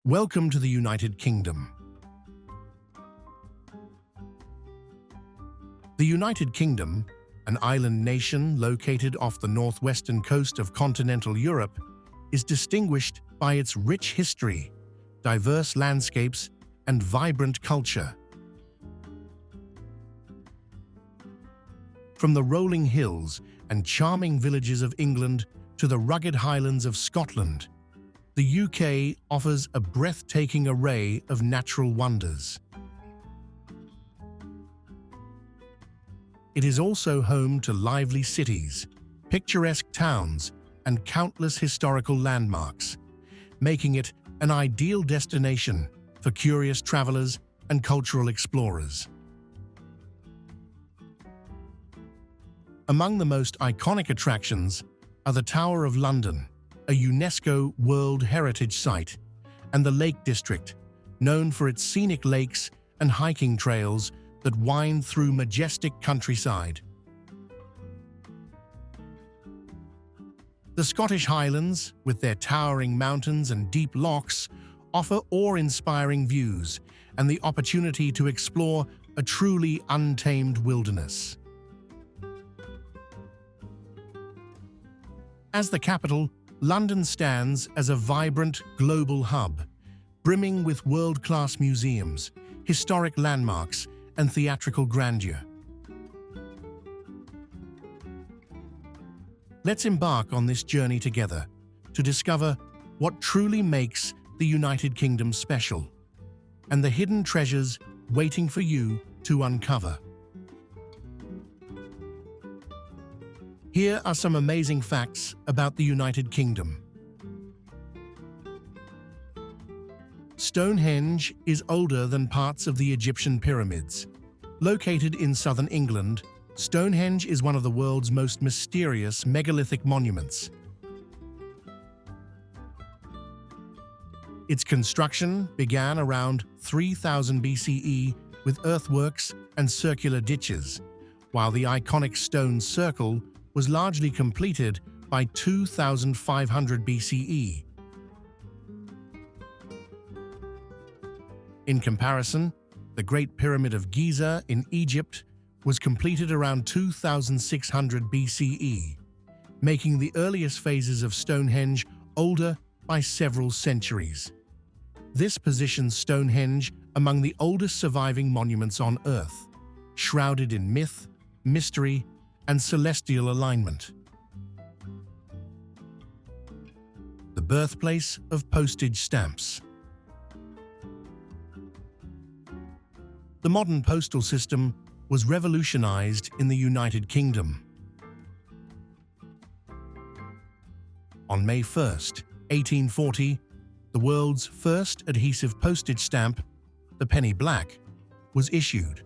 Welcome to the United Kingdom. The United Kingdom, an island nation located off the northwestern coast of continental Europe, is distinguished by its rich history, diverse landscapes, and vibrant culture. From the rolling hills and charming villages of England to the rugged highlands of Scotland, the UK offers a breathtaking array of natural wonders. It is also home to lively cities, picturesque towns, and countless historical landmarks, making it an ideal destination for curious travelers and cultural explorers. Among the most iconic attractions are the Tower of London, a UNESCO World Heritage Site, and the Lake District, known for its scenic lakes and hiking trails that wind through majestic countryside. The Scottish Highlands, with their towering mountains and deep lochs, offer awe-inspiring views and the opportunity to explore a truly untamed wilderness. As the capital, London stands as a vibrant global hub, brimming with world-class museums, historic landmarks, and theatrical grandeur. Let's embark on this journey together to discover what truly makes the United Kingdom special and the hidden treasures waiting for you to uncover. Here are some amazing facts about the United Kingdom. Stonehenge is older than parts of the Egyptian pyramids. Located in southern England, Stonehenge is one of the world's most mysterious megalithic monuments. Its construction began around 3000 BCE with earthworks and circular ditches, while the iconic stone circle was largely completed by 2500 BCE. In comparison, the Great Pyramid of Giza in Egypt was completed around 2600 BCE, making the earliest phases of Stonehenge older by several centuries. This positions Stonehenge among the oldest surviving monuments on Earth, shrouded in myth, mystery, and celestial alignment. The birthplace of postage stamps. The modern postal system was revolutionized in the United Kingdom. On May 1, 1840, the world's first adhesive postage stamp, the penny black, was issued.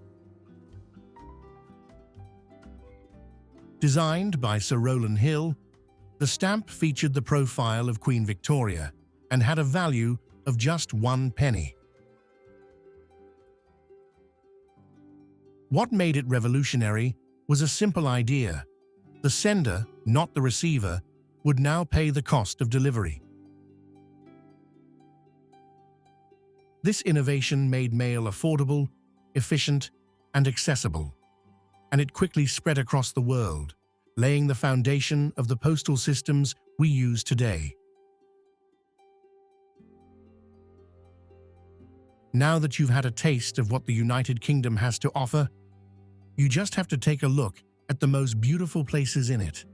Designed by Sir Rowland Hill, the stamp featured the profile of Queen Victoria and had a value of just 1 penny. What made it revolutionary was a simple idea. The sender, not the receiver, would now pay the cost of delivery. This innovation made mail affordable, efficient, and accessible, and it quickly spread across the world, laying the foundation of the postal systems we use today. Now that you've had a taste of what the United Kingdom has to offer, you just have to take a look at the most beautiful places in it.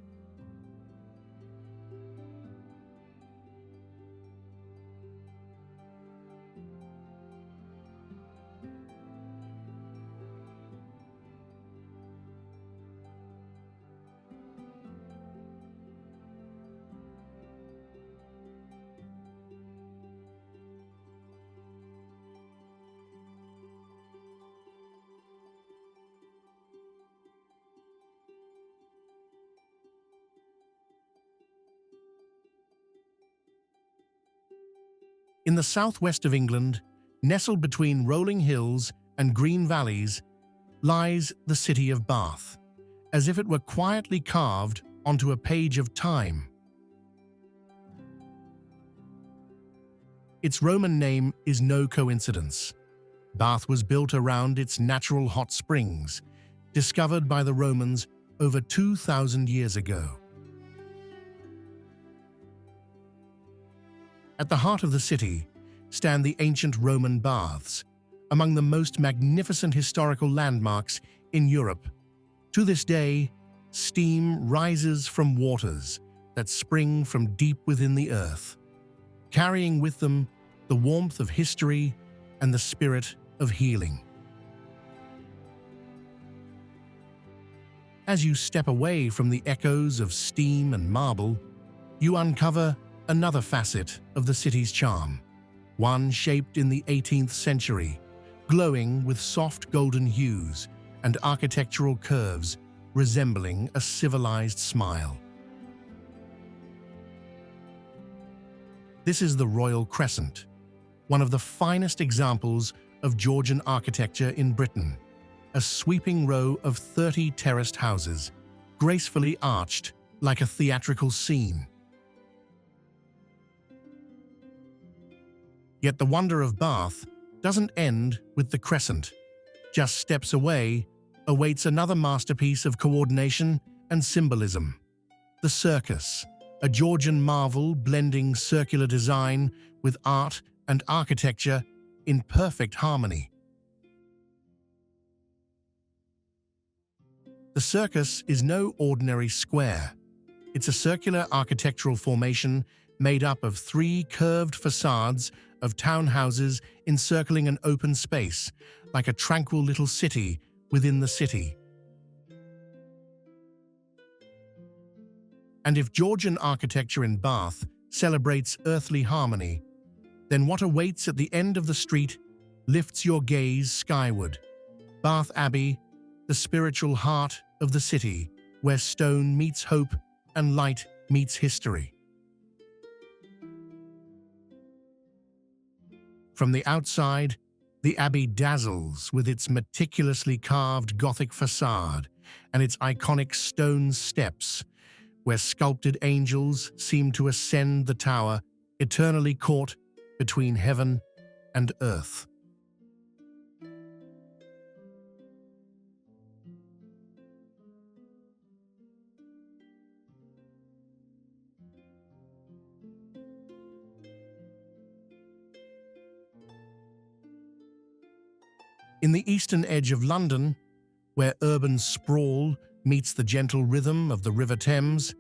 In the southwest of England, nestled between rolling hills and green valleys, lies the city of Bath, as if it were quietly carved onto a page of time. Its Roman name is no coincidence. Bath was built around its natural hot springs, discovered by the Romans over 2,000 years ago. At the heart of the city stand the ancient Roman baths, among the most magnificent historical landmarks in Europe. To this day, steam rises from waters that spring from deep within the earth, carrying with them the warmth of history and the spirit of healing. As you step away from the echoes of steam and marble, you uncover another facet of the city's charm, one shaped in the 18th century, glowing with soft golden hues and architectural curves resembling a civilized smile. This is the Royal Crescent, one of the finest examples of Georgian architecture in Britain, a sweeping row of 30 terraced houses, gracefully arched like a theatrical scene. Yet the wonder of Bath doesn't end with the Crescent. Just steps away awaits another masterpiece of coordination and symbolism. The Circus, a Georgian marvel blending circular design with art and architecture in perfect harmony. The Circus is no ordinary square. It's a circular architectural formation made up of 3 curved facades of townhouses encircling an open space, like a tranquil little city within the city. And if Georgian architecture in Bath celebrates earthly harmony, then what awaits at the end of the street lifts your gaze skyward. Bath Abbey, the spiritual heart of the city, where stone meets hope and light meets history. From the outside, the Abbey dazzles with its meticulously carved Gothic facade and its iconic stone steps, where sculpted angels seem to ascend the tower, eternally caught between heaven and earth. In the eastern edge of London, where urban sprawl meets the gentle rhythm of the River Thames,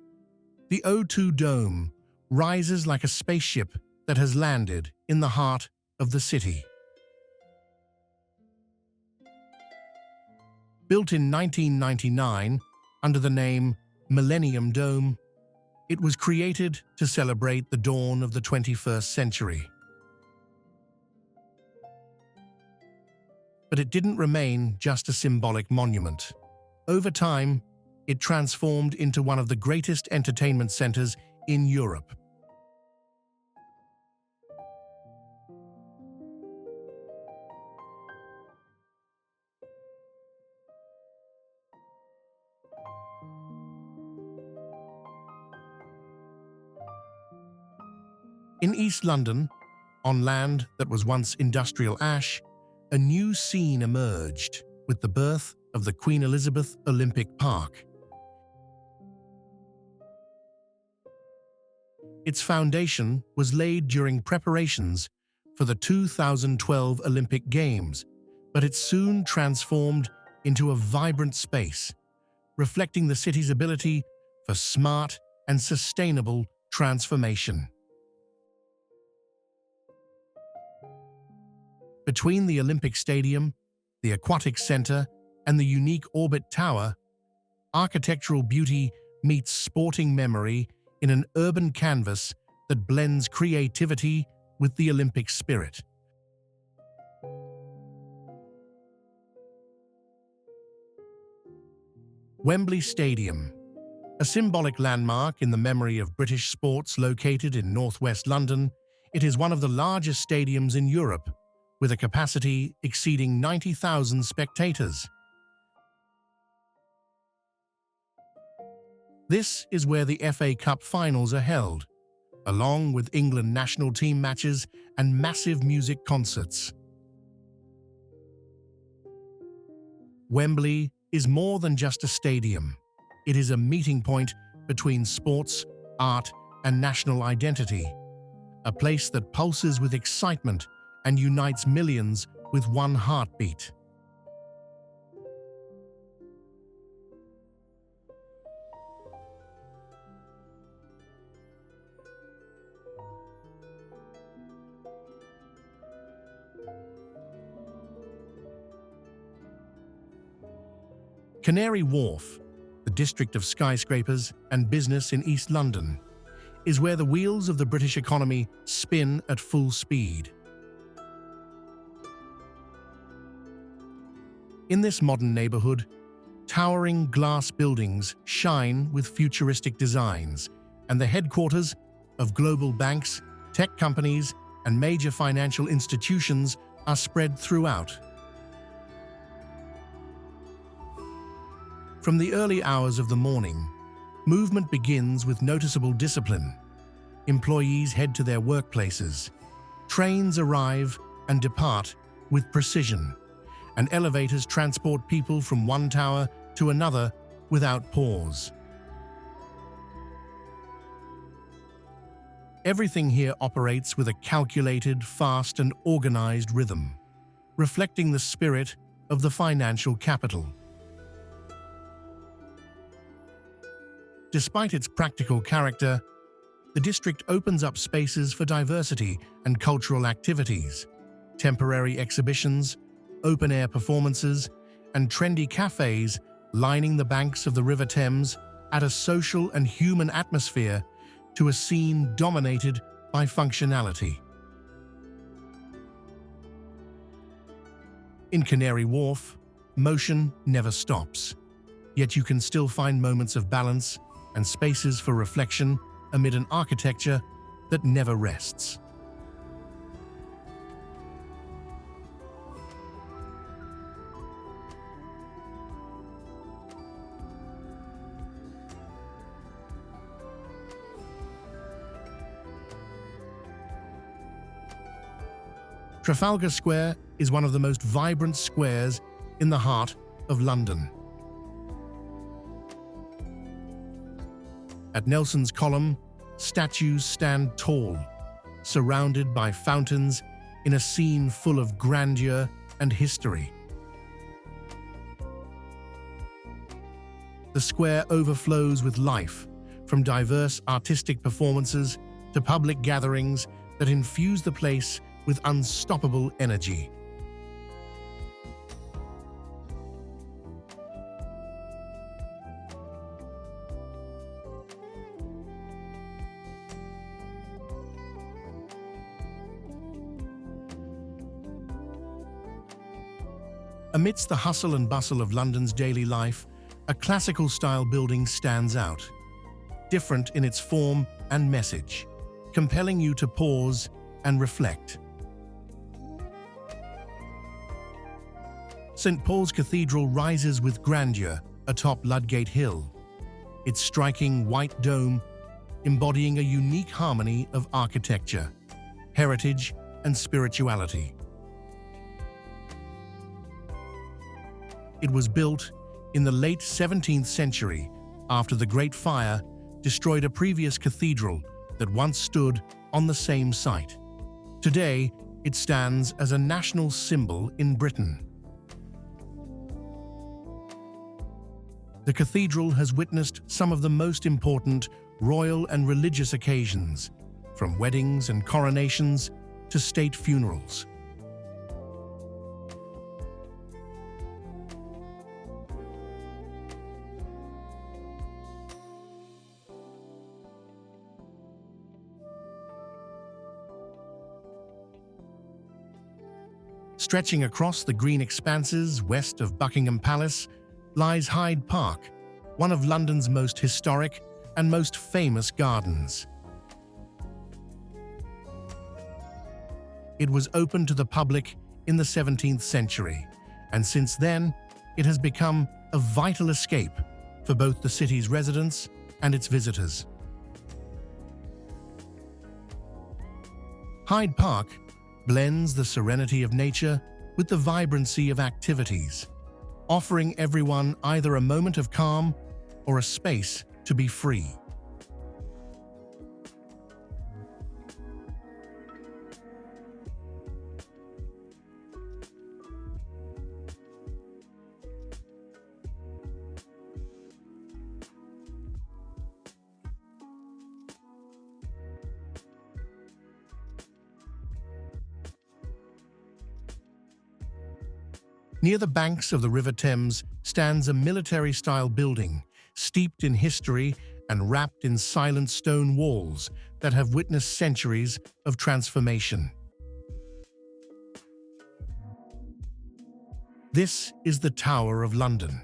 the O2 Dome rises like a spaceship that has landed in the heart of the city. Built in 1999 under the name Millennium Dome, it was created to celebrate the dawn of the 21st century. But it didn't remain just a symbolic monument. Over time, it transformed into one of the greatest entertainment centers in Europe. In East London, on land that was once industrial ash, a new scene emerged with the birth of the Queen Elizabeth Olympic Park. Its foundation was laid during preparations for the 2012 Olympic Games, but it soon transformed into a vibrant space, reflecting the city's ability for smart and sustainable transformation. Between the Olympic Stadium, the Aquatic Centre, and the unique Orbit Tower, architectural beauty meets sporting memory in an urban canvas that blends creativity with the Olympic spirit. Wembley Stadium, a symbolic landmark in the memory of British sports located in northwest London, it is one of the largest stadiums in Europe, with a capacity exceeding 90,000 spectators. This is where the FA Cup finals are held, along with England national team matches and massive music concerts. Wembley is more than just a stadium. It is a meeting point between sports, art, and national identity, a place that pulses with excitement and unites millions with one heartbeat. Canary Wharf, the district of skyscrapers and business in East London, is where the wheels of the British economy spin at full speed. In this modern neighborhood, towering glass buildings shine with futuristic designs, and the headquarters of global banks, tech companies, and major financial institutions are spread throughout. From the early hours of the morning, movement begins with noticeable discipline. Employees head to their workplaces. Trains arrive and depart with precision, and elevators transport people from one tower to another without pause. Everything here operates with a calculated, fast, and organized rhythm, reflecting the spirit of the financial capital. Despite its practical character, the district opens up spaces for diversity and cultural activities. Temporary exhibitions, open-air performances, and trendy cafes lining the banks of the River Thames add a social and human atmosphere to a scene dominated by functionality. In Canary Wharf, motion never stops, yet you can still find moments of balance and spaces for reflection amid an architecture that never rests. Trafalgar Square is one of the most vibrant squares in the heart of London. At Nelson's Column, statues stand tall, surrounded by fountains in a scene full of grandeur and history. The square overflows with life, from diverse artistic performances to public gatherings that infuse the place with unstoppable energy. Amidst the hustle and bustle of London's daily life, a classical-style building stands out, different in its form and message, compelling you to pause and reflect. St. Paul's Cathedral rises with grandeur atop Ludgate Hill, its striking white dome embodying a unique harmony of architecture, heritage, and spirituality. It was built in the late 17th century after the Great Fire destroyed a previous cathedral that once stood on the same site. Today, it stands as a national symbol in Britain. The cathedral has witnessed some of the most important royal and religious occasions, from weddings and coronations to state funerals. Stretching across the green expanses west of Buckingham Palace lies Hyde Park, one of London's most historic and most famous gardens. It was opened to the public in the 17th century, and since then, it has become a vital escape for both the city's residents and its visitors. Hyde Park blends the serenity of nature with the vibrancy of activities, offering everyone either a moment of calm or a space to be free. Near the banks of the River Thames stands a military-style building, steeped in history and wrapped in silent stone walls that have witnessed centuries of transformation. This is the Tower of London.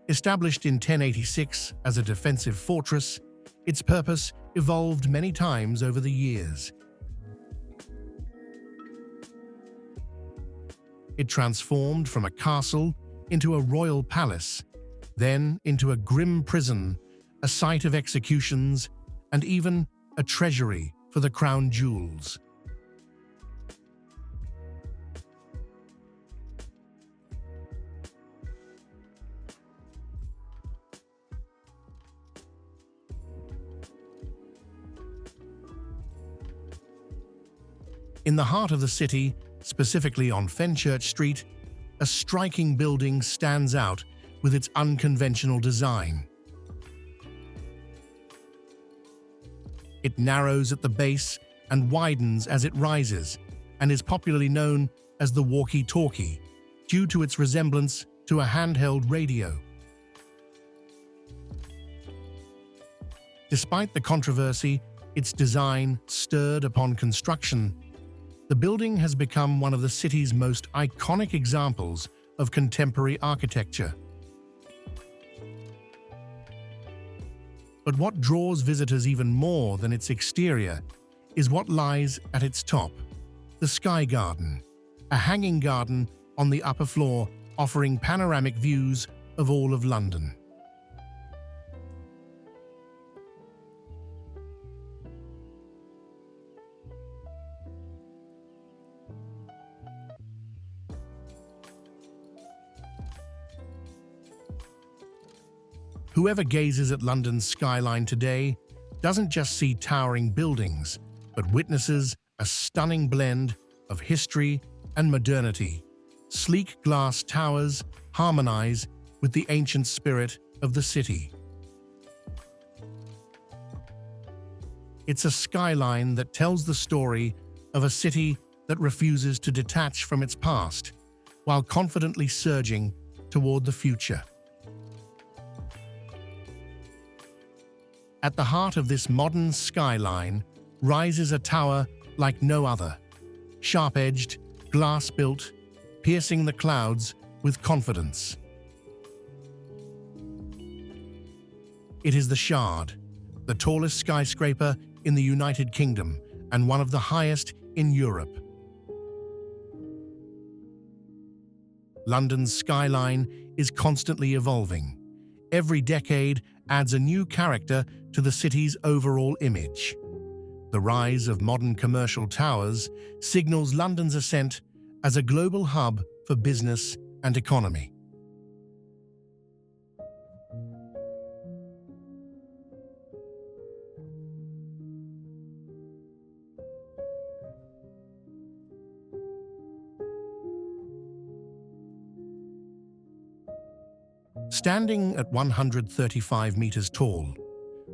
Established in 1086 as a defensive fortress, its purpose evolved many times over the years. It transformed from a castle into a royal palace, then into a grim prison, a site of executions, and even a treasury for the crown jewels. In the heart of the city, specifically on Fenchurch Street, a striking building stands out with its unconventional design. It narrows at the base and widens as it rises, and is popularly known as the walkie-talkie, due to its resemblance to a handheld radio. Despite the controversy, its design stirred upon construction. The building has become one of the city's most iconic examples of contemporary architecture. But what draws visitors even more than its exterior is what lies at its top, the Sky Garden, a hanging garden on the upper floor offering panoramic views of all of London. Whoever gazes at London's skyline today doesn't just see towering buildings, but witnesses a stunning blend of history and modernity. Sleek glass towers harmonize with the ancient spirit of the city. It's a skyline that tells the story of a city that refuses to detach from its past, while confidently surging toward the future. At the heart of this modern skyline rises a tower like no other, sharp-edged, glass-built, piercing the clouds with confidence. It is the Shard, the tallest skyscraper in the United Kingdom and one of the highest in Europe. London's skyline is constantly evolving. Every decade adds a new character to the city's overall image. The rise of modern commercial towers signals London's ascent as a global hub for business and economy. Standing at 135 meters tall,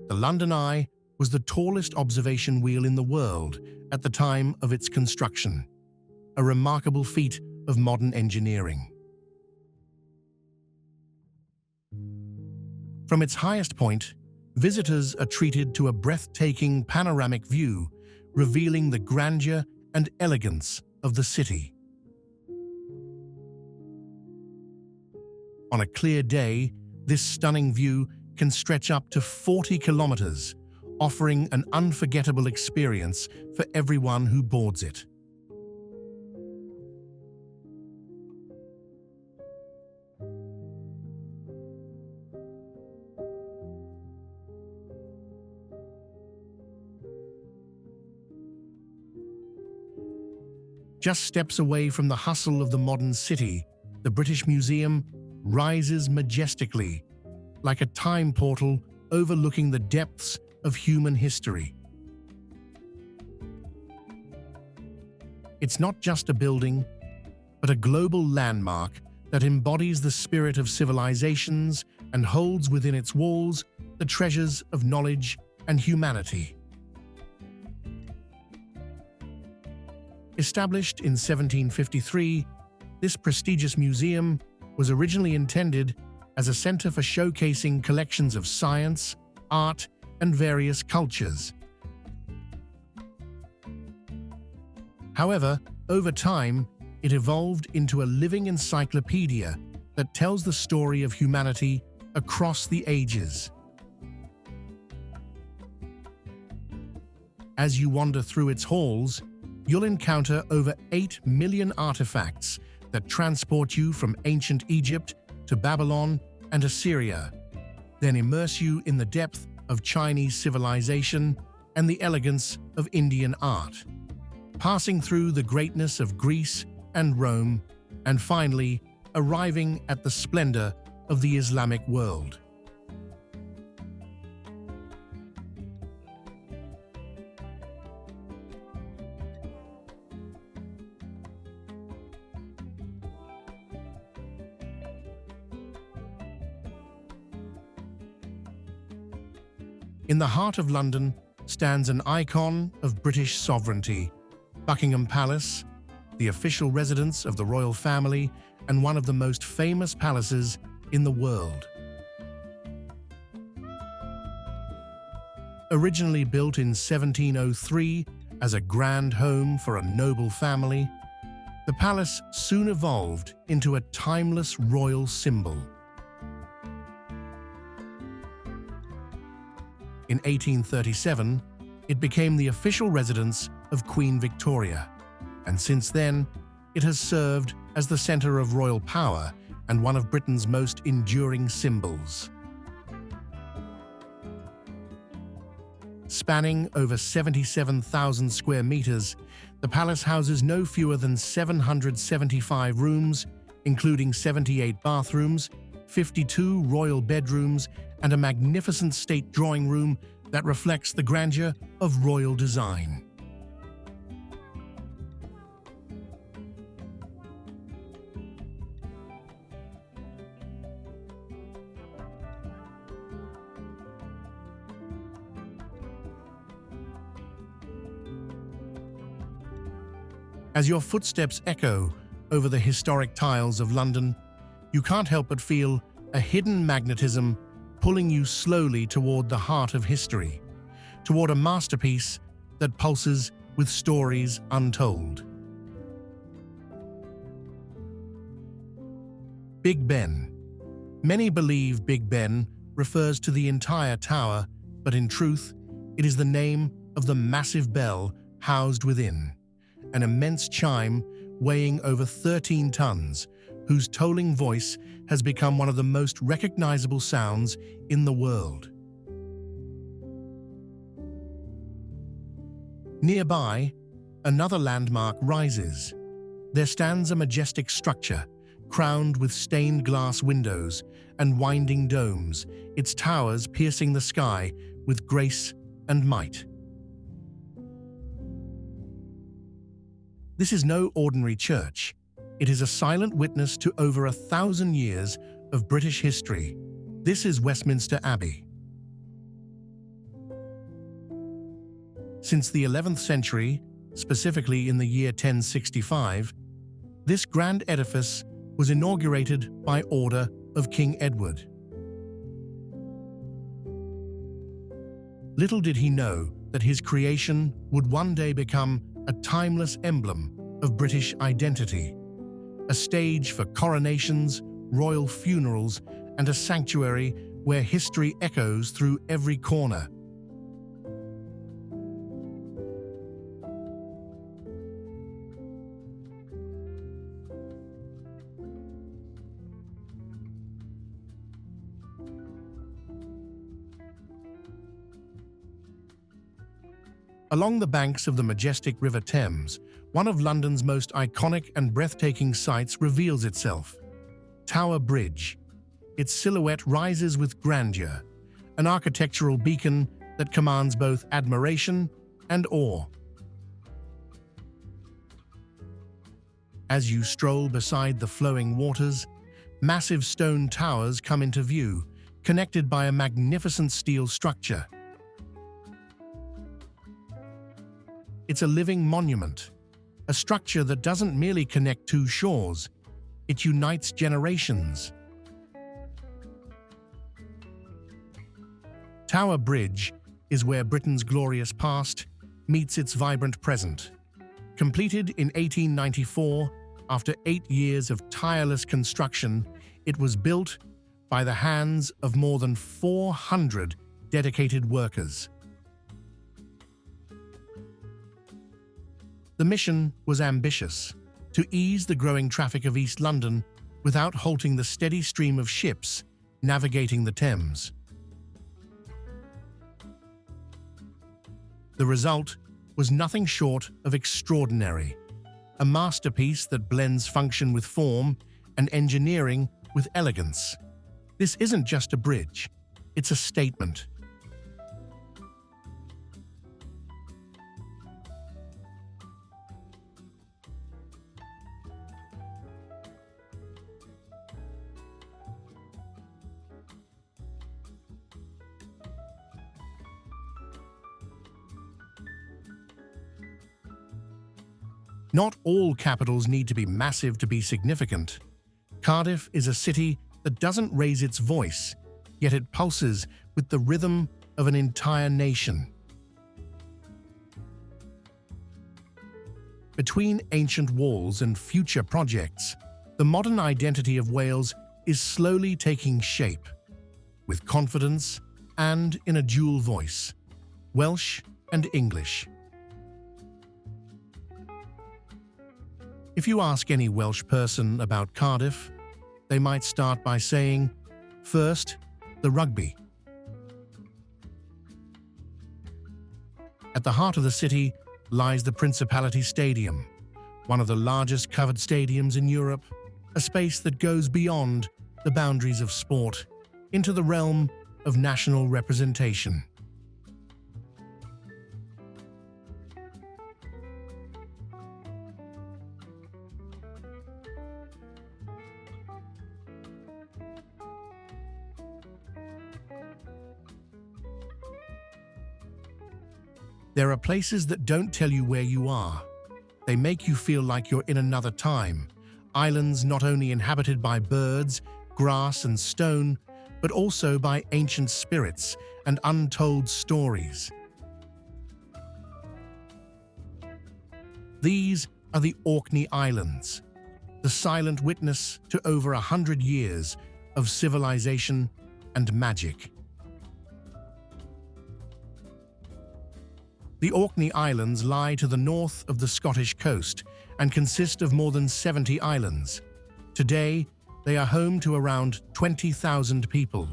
the London Eye was the tallest observation wheel in the world at the time of its construction, a remarkable feat of modern engineering. From its highest point, visitors are treated to a breathtaking panoramic view, revealing the grandeur and elegance of the city. On a clear day, this stunning view can stretch up to 40 kilometers, offering an unforgettable experience for everyone who boards it. Just steps away from the hustle of the modern city, the British Museum rises majestically, like a time portal overlooking the depths of human history. It's not just a building, but a global landmark that embodies the spirit of civilizations and holds within its walls the treasures of knowledge and humanity. Established in 1753, this prestigious museum was originally intended as a center for showcasing collections of science, art, and various cultures. However, over time, it evolved into a living encyclopedia that tells the story of humanity across the ages. As you wander through its halls, you'll encounter over 8 million artifacts that transport you from ancient Egypt to Babylon and Assyria, then immerse you in the depth of Chinese civilization and the elegance of Indian art, passing through the greatness of Greece and Rome, and finally arriving at the splendor of the Islamic world. In the heart of London stands an icon of British sovereignty, Buckingham Palace, the official residence of the royal family and one of the most famous palaces in the world. Originally built in 1703 as a grand home for a noble family, the palace soon evolved into a timeless royal symbol. In 1837, it became the official residence of Queen Victoria, and since then, it has served as the center of royal power and one of Britain's most enduring symbols. Spanning over 77,000 square meters, the palace houses no fewer than 775 rooms, including 78 bathrooms, 52 royal bedrooms, and a magnificent state drawing room that reflects the grandeur of royal design. As your footsteps echo over the historic tiles of London, you can't help but feel a hidden magnetism pulling you slowly toward the heart of history, toward a masterpiece that pulses with stories untold. Big Ben. Many believe Big Ben refers to the entire tower, but in truth, it is the name of the massive bell housed within, an immense chime weighing over 13 tons, whose tolling voice has become one of the most recognizable sounds in the world. Nearby, another landmark rises. There stands a majestic structure, crowned with stained glass windows and winding domes, its towers piercing the sky with grace and might. This is no ordinary church. It is a silent witness to over 1,000 years of British history. This is Westminster Abbey. Since the 11th century, specifically in the year 1065, this grand edifice was inaugurated by order of King Edward. Little did he know that his creation would one day become a timeless emblem of British identity, a stage for coronations, royal funerals, and a sanctuary where history echoes through every corner. Along the banks of the majestic River Thames, one of London's most iconic and breathtaking sights reveals itself. Tower Bridge. Its silhouette rises with grandeur, an architectural beacon that commands both admiration and awe. As you stroll beside the flowing waters, massive stone towers come into view, connected by a magnificent steel structure. It's a living monument, a structure that doesn't merely connect two shores, it unites generations. Tower Bridge is where Britain's glorious past meets its vibrant present. Completed in 1894, after 8 years of tireless construction, it was built by the hands of more than 400 dedicated workers. The mission was ambitious: to ease the growing traffic of East London without halting the steady stream of ships navigating the Thames. The result was nothing short of extraordinary, a masterpiece that blends function with form and engineering with elegance. This isn't just a bridge, it's a statement. Not all capitals need to be massive to be significant. Cardiff is a city that doesn't raise its voice, yet it pulses with the rhythm of an entire nation. Between ancient walls and future projects, the modern identity of Wales is slowly taking shape, with confidence and in a dual voice, Welsh and English. If you ask any Welsh person about Cardiff, they might start by saying, first, the rugby. At the heart of the city lies the Principality Stadium, one of the largest covered stadiums in Europe, a space that goes beyond the boundaries of sport into the realm of national representation. There are places that don't tell you where you are. They make you feel like you're in another time. Islands not only inhabited by birds, grass and stone, but also by ancient spirits and untold stories. These are the Orkney Islands, the silent witness to over 100 years of civilization and magic. The Orkney Islands lie to the north of the Scottish coast and consist of more than 70 islands. Today, they are home to around 20,000 people.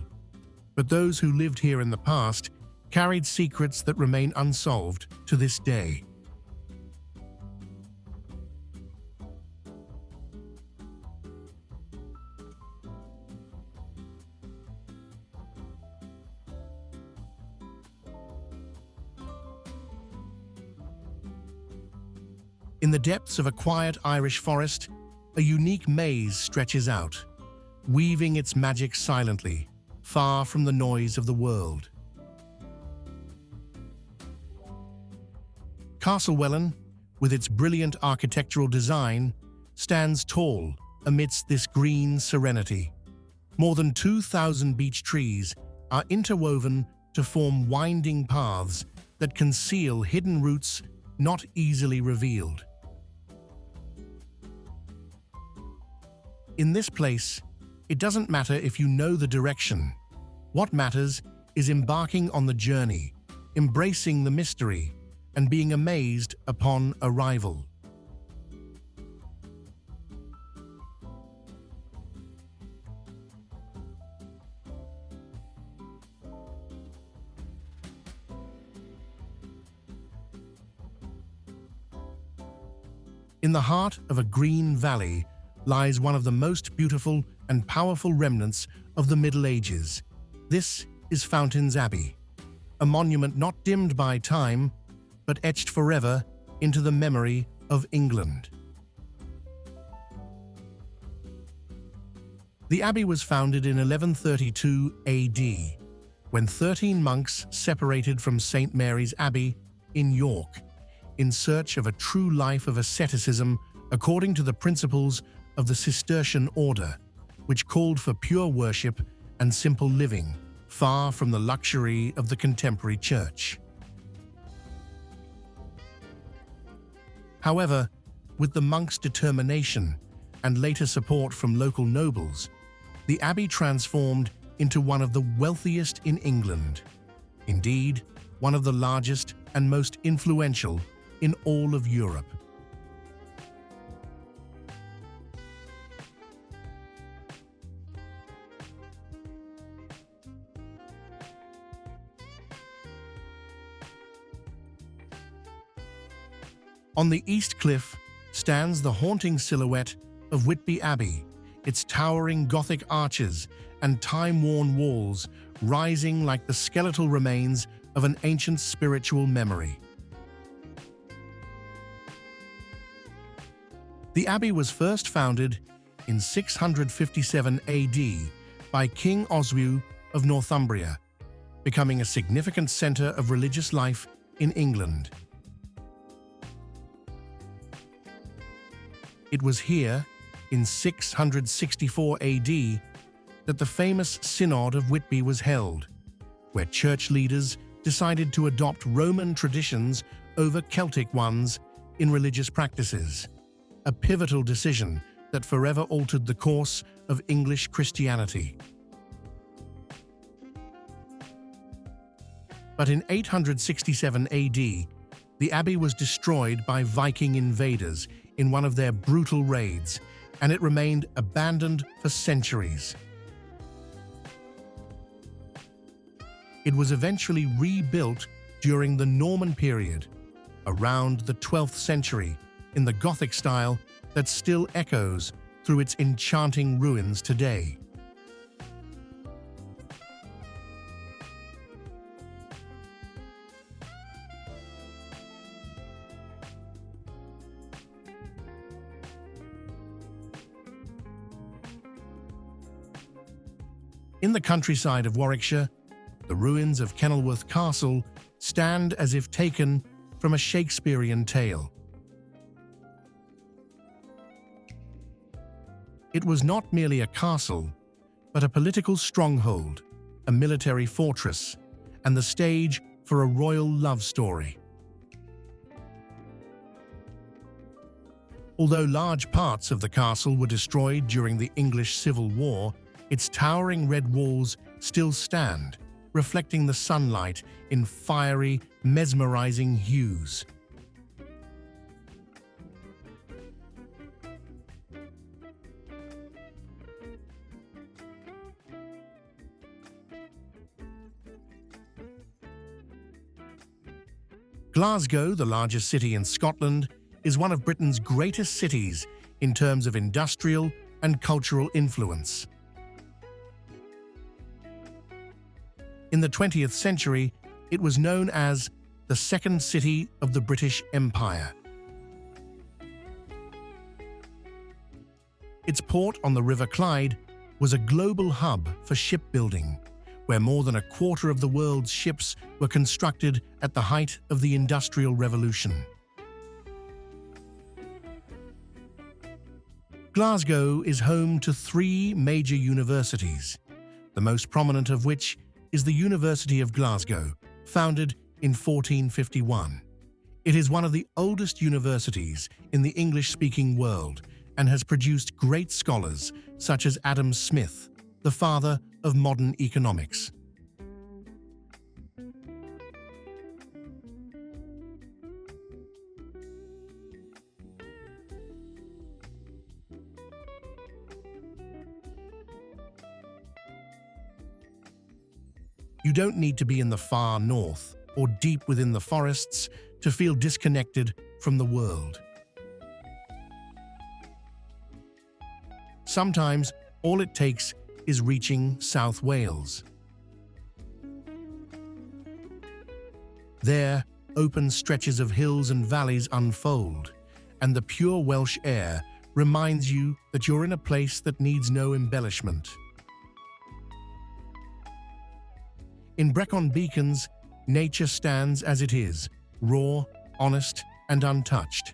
But those who lived here in the past carried secrets that remain unsolved to this day. In the depths of a quiet Irish forest, a unique maze stretches out, weaving its magic silently, far from the noise of the world. Castlewellan, with its brilliant architectural design, stands tall amidst this green serenity. More than 2,000 beech trees are interwoven to form winding paths that conceal hidden routes not easily revealed. In this place, it doesn't matter if you know the direction. What matters is embarking on the journey, embracing the mystery, and being amazed upon arrival. In the heart of a green valley lies one of the most beautiful and powerful remnants of the Middle Ages. This is Fountains Abbey, a monument not dimmed by time, but etched forever into the memory of England. The abbey was founded in 1132 AD, when 13 monks separated from St. Mary's Abbey in York, in search of a true life of asceticism according to the principles of the Cistercian order, which called for pure worship and simple living, far from the luxury of the contemporary church. However, with the monks' determination and later support from local nobles, the abbey transformed into one of the wealthiest in England. Indeed, one of the largest and most influential in all of Europe. On the east cliff stands the haunting silhouette of Whitby Abbey, its towering Gothic arches and time-worn walls rising like the skeletal remains of an ancient spiritual memory. The abbey was first founded in 657 AD by King Oswy of Northumbria, becoming a significant centre of religious life in England. It was here, in 664 AD, that the famous Synod of Whitby was held, where church leaders decided to adopt Roman traditions over Celtic ones in religious practices, a pivotal decision that forever altered the course of English Christianity. But in 867 AD, the abbey was destroyed by Viking invaders in one of their brutal raids, and it remained abandoned for centuries. It was eventually rebuilt during the Norman period, around the 12th century, in the Gothic style that still echoes through its enchanting ruins today. In the countryside of Warwickshire, the ruins of Kenilworth Castle stand as if taken from a Shakespearean tale. It was not merely a castle, but a political stronghold, a military fortress, and the stage for a royal love story. Although large parts of the castle were destroyed during the English Civil War, its towering red walls still stand, reflecting the sunlight in fiery, mesmerizing hues. Glasgow, the largest city in Scotland, is one of Britain's greatest cities in terms of industrial and cultural influence. In the 20th century, it was known as the second city of the British Empire. Its port on the River Clyde was a global hub for shipbuilding, where more than a quarter of the world's ships were constructed at the height of the Industrial Revolution. Glasgow is home to 3 major universities, the most prominent of which is the University of Glasgow, founded in 1451. It is one of the oldest universities in the English-speaking world and has produced great scholars such as Adam Smith, the father of modern economics. You don't need to be in the far north or deep within the forests to feel disconnected from the world. Sometimes all it takes is reaching South Wales. There, open stretches of hills and valleys unfold, and the pure Welsh air reminds you that you're in a place that needs no embellishment. In Brecon Beacons, nature stands as it is, raw, honest, and untouched.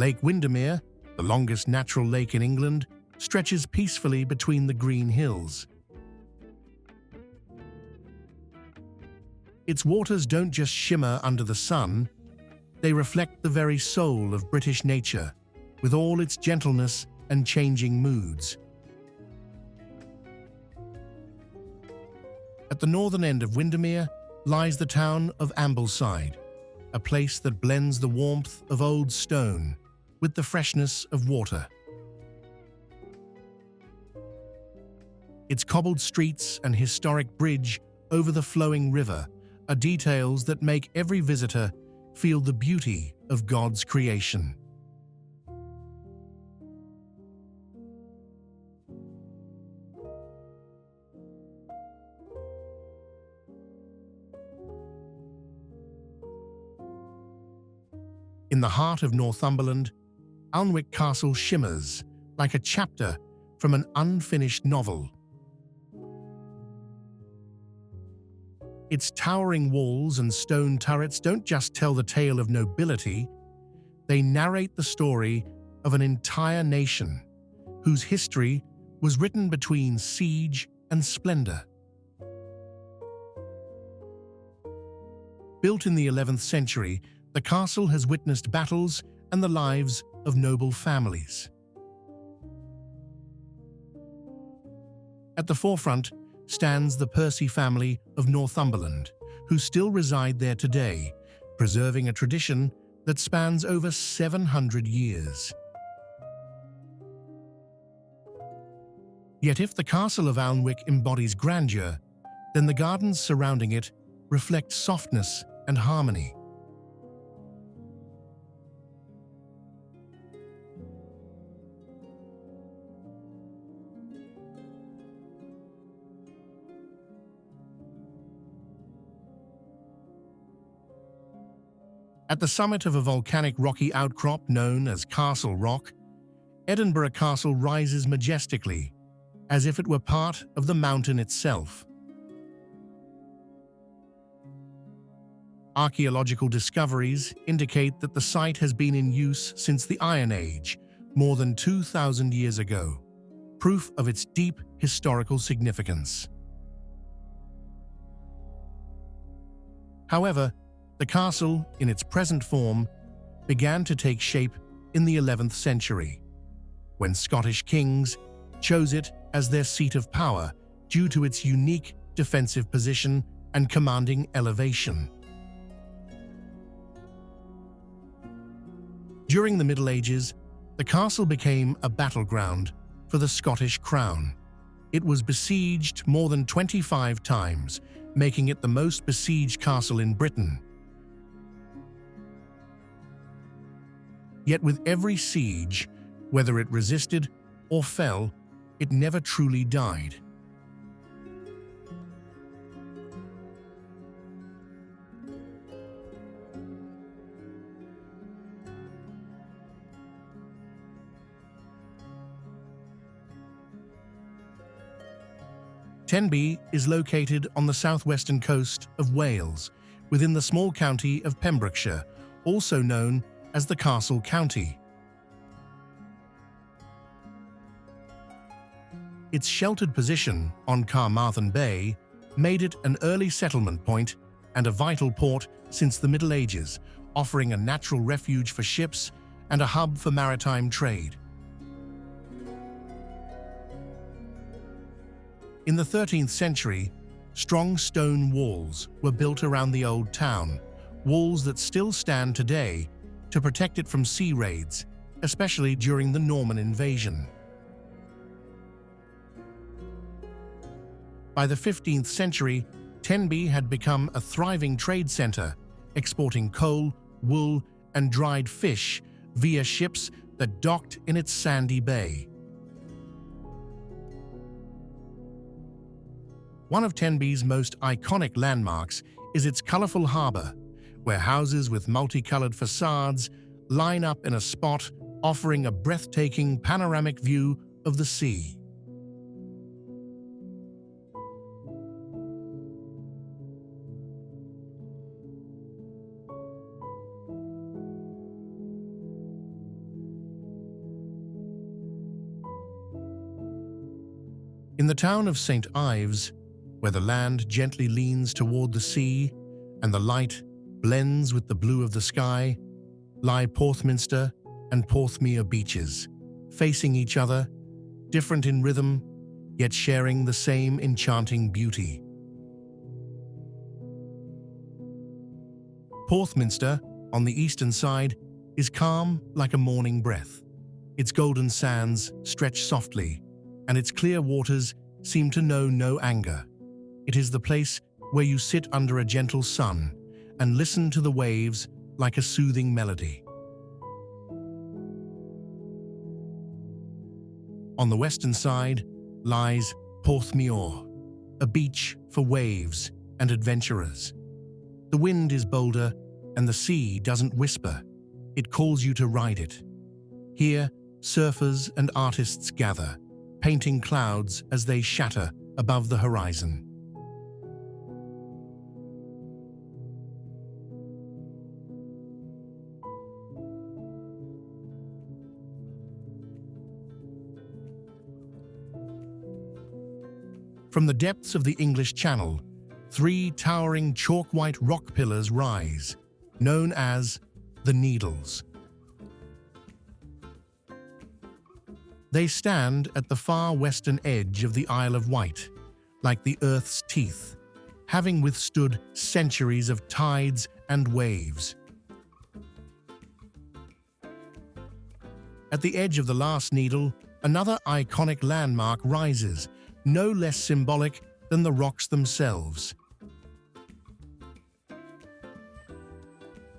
Lake Windermere, the longest natural lake in England, stretches peacefully between the green hills. Its waters don't just shimmer under the sun, they reflect the very soul of British nature, with all its gentleness and changing moods. At the northern end of Windermere lies the town of Ambleside, a place that blends the warmth of old stone with the freshness of water. Its cobbled streets and historic bridge over the flowing river are details that make every visitor feel the beauty of God's creation. In the heart of Northumberland, Alnwick Castle shimmers like a chapter from an unfinished novel. Its towering walls and stone turrets don't just tell the tale of nobility, they narrate the story of an entire nation whose history was written between siege and splendor. Built in the 11th century, the castle has witnessed battles and the lives of noble families. At the forefront stands the Percy family of Northumberland, who still reside there today, preserving a tradition that spans over 700 years. Yet if the castle of Alnwick embodies grandeur, then the gardens surrounding it reflect softness and harmony. At the summit of a volcanic rocky outcrop known as Castle Rock, Edinburgh Castle rises majestically, as if it were part of the mountain itself. Archaeological discoveries indicate that the site has been in use since the Iron Age, more than 2,000 years ago, proof of its deep historical significance. However, the castle, in its present form, began to take shape in the 11th century, when Scottish kings chose it as their seat of power due to its unique defensive position and commanding elevation. During the Middle Ages, the castle became a battleground for the Scottish crown. It was besieged more than 25 times, making it the most besieged castle in Britain. Yet with every siege, whether it resisted or fell, it never truly died. Tenby is located on the southwestern coast of Wales, within the small county of Pembrokeshire, also known as the Castle County. Its sheltered position on Carmarthen Bay made it an early settlement point and a vital port since the Middle Ages, offering a natural refuge for ships and a hub for maritime trade. In the 13th century, strong stone walls were built around the old town, walls that still stand today to protect it from sea raids especially during the Norman invasion. By the 15th century, Tenby had become a thriving trade centre, exporting coal, wool, and dried fish via ships that docked in its sandy bay. One of Tenby's most iconic landmarks is its colourful harbour, where houses with multicoloured facades line up in a spot offering a breathtaking panoramic view of the sea. In the town of St. Ives, where the land gently leans toward the sea and the light blends with the blue of the sky, lie Porthminster and Porthmeor beaches, facing each other, different in rhythm, yet sharing the same enchanting beauty. Porthminster, on the eastern side, is calm like a morning breath. Its golden sands stretch softly, and its clear waters seem to know no anger. It is the place where you sit under a gentle sun and listen to the waves like a soothing melody. On the western side lies Porthmeor, a beach for waves and adventurers. The wind is bolder and the sea doesn't whisper. It calls you to ride it. Here, surfers and artists gather, painting clouds as they shatter above the horizon. From the depths of the English Channel, 3 towering chalk-white rock pillars rise, known as the Needles. They stand at the far western edge of the Isle of Wight, like the Earth's teeth, having withstood centuries of tides and waves. At the edge of the last needle, another iconic landmark rises, no less symbolic than the rocks themselves.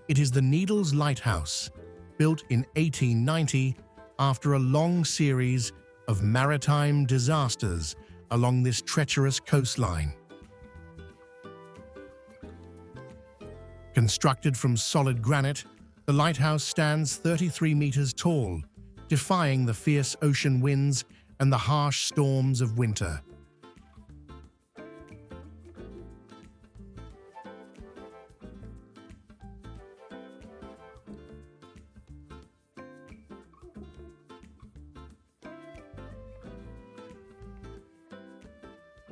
It is the Needles Lighthouse, built in 1890 after a long series of maritime disasters along this treacherous coastline. Constructed from solid granite, the lighthouse stands 33 meters tall, defying the fierce ocean winds and the harsh storms of winter.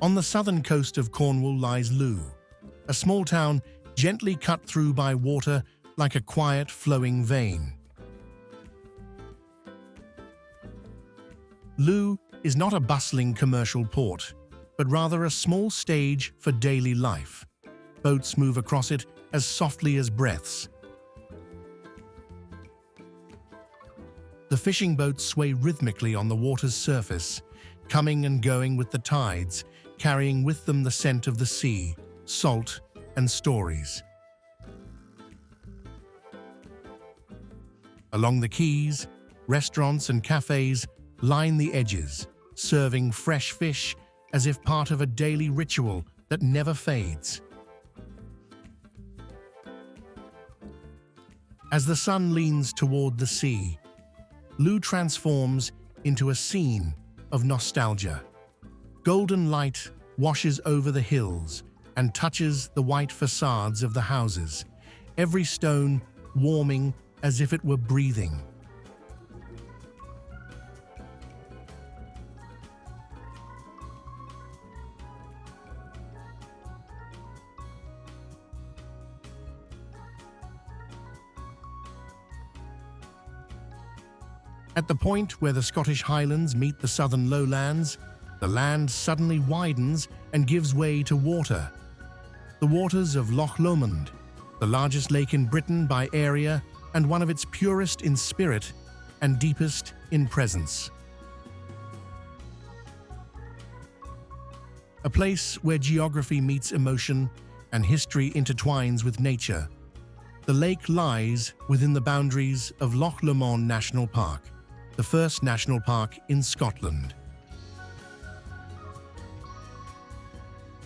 On the southern coast of Cornwall lies Looe, a small town gently cut through by water like a quiet flowing vein. Looe is not a bustling commercial port, but rather a small stage for daily life. Boats move across it as softly as breaths. The fishing boats sway rhythmically on the water's surface, coming and going with the tides, carrying with them the scent of the sea, salt, and stories. Along the quays, restaurants and cafes line the edges, serving fresh fish as if part of a daily ritual that never fades. As the sun leans toward the sea, Looe transforms into a scene of nostalgia. Golden light washes over the hills and touches the white facades of the houses, every stone warming as if it were breathing. At the point where the Scottish Highlands meet the southern lowlands, the land suddenly widens and gives way to water. The waters of Loch Lomond, the largest lake in Britain by area and one of its purest in spirit, and deepest in presence. A place where geography meets emotion and history intertwines with nature. The lake lies within the boundaries of Loch Lomond National Park, the first national park in Scotland.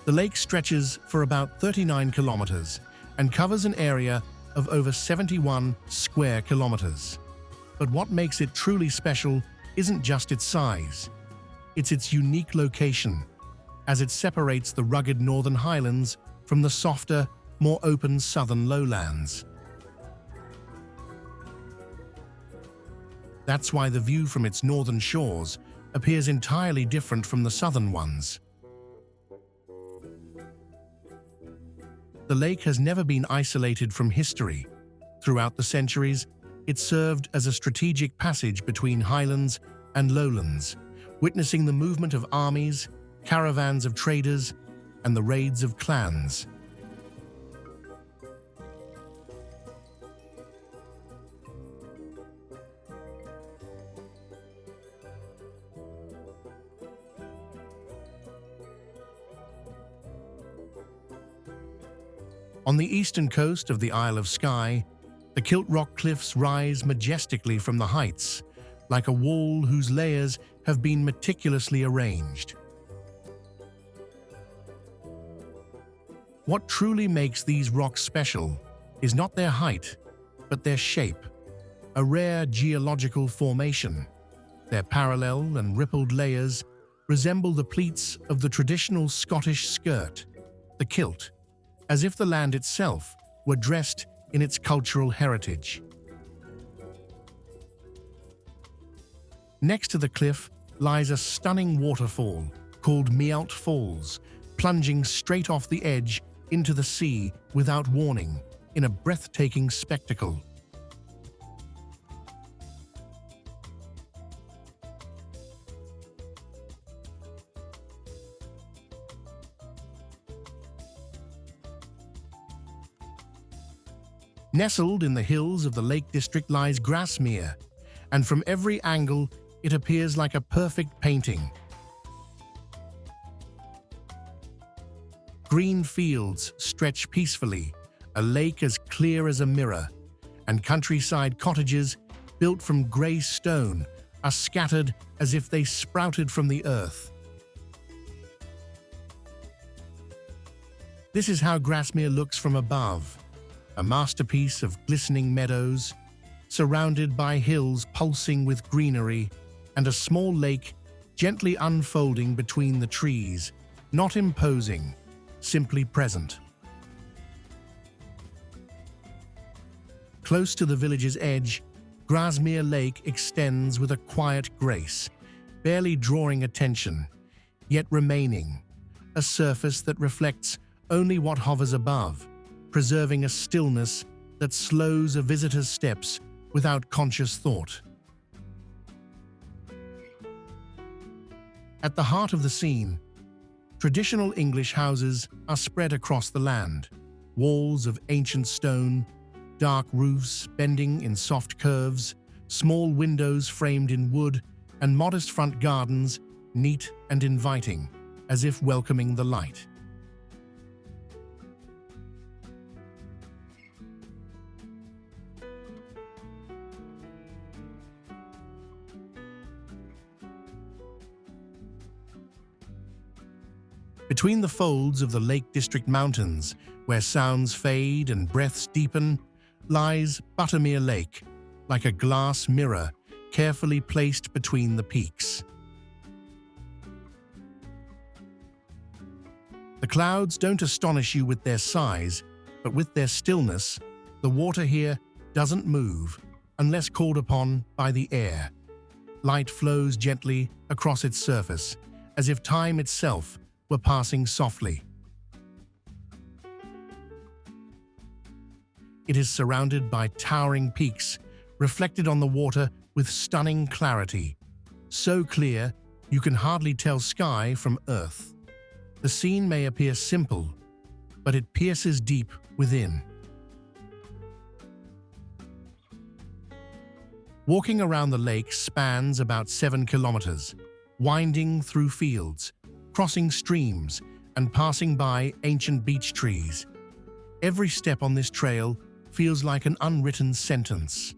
The lake stretches for about 39 kilometers and covers an area of over 71 square kilometers. But what makes it truly special isn't just its size, it's its unique location, as it separates the rugged northern highlands from the softer, more open southern lowlands. That's why the view from its northern shores appears entirely different from the southern ones. The lake has never been isolated from history. Throughout the centuries, it served as a strategic passage between highlands and lowlands, witnessing the movement of armies, caravans of traders, and the raids of clans. On the eastern coast of the Isle of Skye, the Kiltrock cliffs rise majestically from the heights, like a wall whose layers have been meticulously arranged. What truly makes these rocks special is not their height, but their shape, a rare geological formation. Their parallel and rippled layers resemble the pleats of the traditional Scottish skirt, the kilt, as if the land itself were dressed in its cultural heritage. Next to the cliff lies a stunning waterfall called Mealt Falls, plunging straight off the edge into the sea without warning, in a breathtaking spectacle. Nestled in the hills of the Lake District lies Grasmere, and from every angle it appears like a perfect painting. Green fields stretch peacefully, a lake as clear as a mirror, and countryside cottages built from grey stone are scattered as if they sprouted from the earth. This is how Grasmere looks from above. A masterpiece of glistening meadows, surrounded by hills pulsing with greenery, and a small lake gently unfolding between the trees, not imposing, simply present. Close to the village's edge, Grasmere Lake extends with a quiet grace, barely drawing attention, yet remaining, a surface that reflects only what hovers above, preserving a stillness that slows a visitor's steps without conscious thought. At the heart of the scene, traditional English houses are spread across the land, walls of ancient stone, dark roofs bending in soft curves, small windows framed in wood, and modest front gardens, neat and inviting, as if welcoming the light. Between the folds of the Lake District Mountains, where sounds fade and breaths deepen, lies Buttermere Lake, like a glass mirror carefully placed between the peaks. The clouds don't astonish you with their size, but with their stillness. The water here doesn't move unless called upon by the air. Light flows gently across its surface, as if time itself were passing softly. It is surrounded by towering peaks, reflected on the water with stunning clarity, so clear you can hardly tell sky from earth. The scene may appear simple, but it pierces deep within. Walking around the lake spans about 7 kilometers, winding through fields, crossing streams, and passing by ancient beech trees. Every step on this trail feels like an unwritten sentence.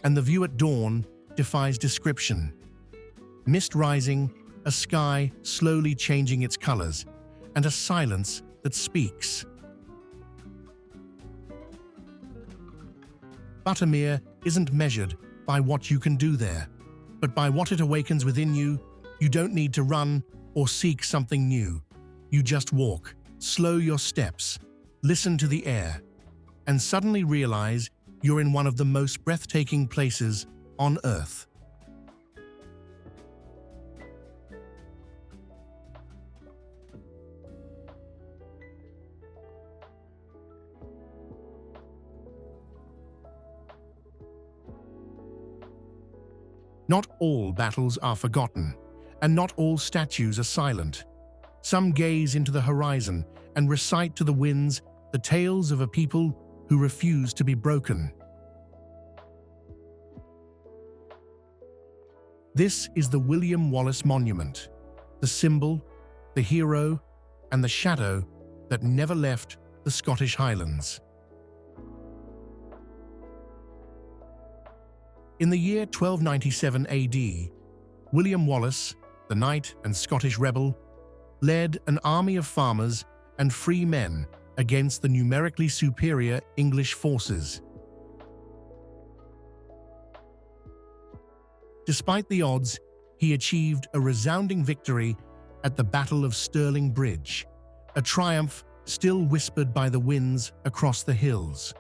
And the view at dawn defies description. Mist rising, a sky slowly changing its colors, and a silence that speaks. Buttermere isn't measured by what you can do there, but by what it awakens within you. You don't need to run or seek something new. You just walk, slow your steps, listen to the air, and suddenly realize you're in one of the most breathtaking places on Earth. Not all battles are forgotten, and not all statues are silent. Some gaze into the horizon and recite to the winds the tales of a people who refuse to be broken. This is the William Wallace Monument, the symbol, the hero, and the shadow that never left the Scottish Highlands. In the year 1297 AD, William Wallace, the knight and Scottish rebel, led an army of farmers and free men against the numerically superior English forces. Despite the odds, he achieved a resounding victory at the Battle of Stirling Bridge, a triumph still whispered by the winds across the hills.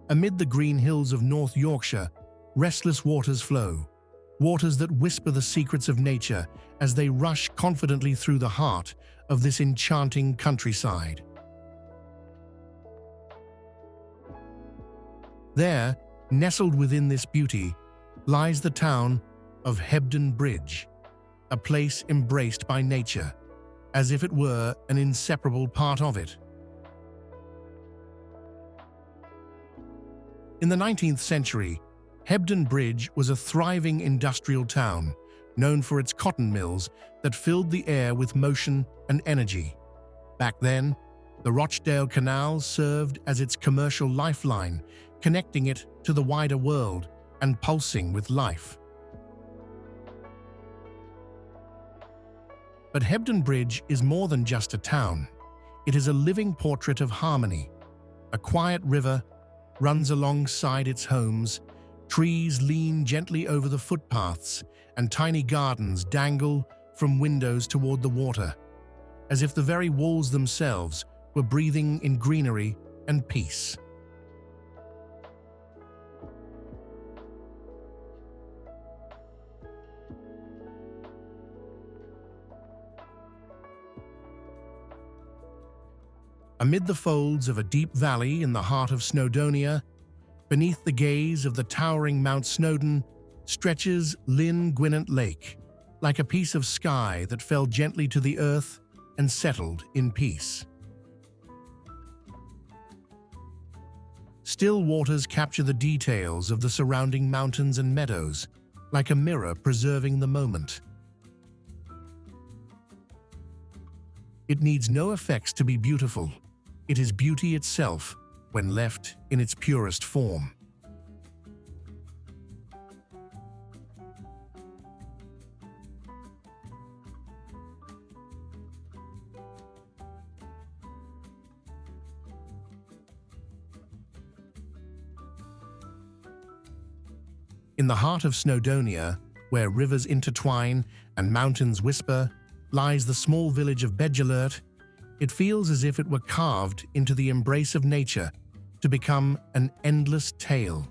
Amid the green hills of North Yorkshire, restless waters flow, waters that whisper the secrets of nature as they rush confidently through the heart of this enchanting countryside. There, nestled within this beauty, lies the town of Hebden Bridge, a place embraced by nature, as if it were an inseparable part of it. In the 19th century, Hebden Bridge was a thriving industrial town, known for its cotton mills that filled the air with motion and energy. Back then, the Rochdale Canal served as its commercial lifeline, connecting it to the wider world and pulsing with life. But Hebden Bridge is more than just a town. It is a living portrait of harmony. A quiet river runs alongside its homes, trees lean gently over the footpaths, and tiny gardens dangle from windows toward the water, as if the very walls themselves were breathing in greenery and peace. Amid the folds of a deep valley in the heart of Snowdonia, beneath the gaze of the towering Mount Snowdon, stretches Llyn Gwynant Lake, like a piece of sky that fell gently to the earth and settled in peace. Still waters capture the details of the surrounding mountains and meadows, like a mirror preserving the moment. It needs no effects to be beautiful. It is beauty itself when left in its purest form. In the heart of Snowdonia, where rivers intertwine and mountains whisper, lies the small village of Bedgelert. It feels as if it were carved into the embrace of nature to become an endless tale.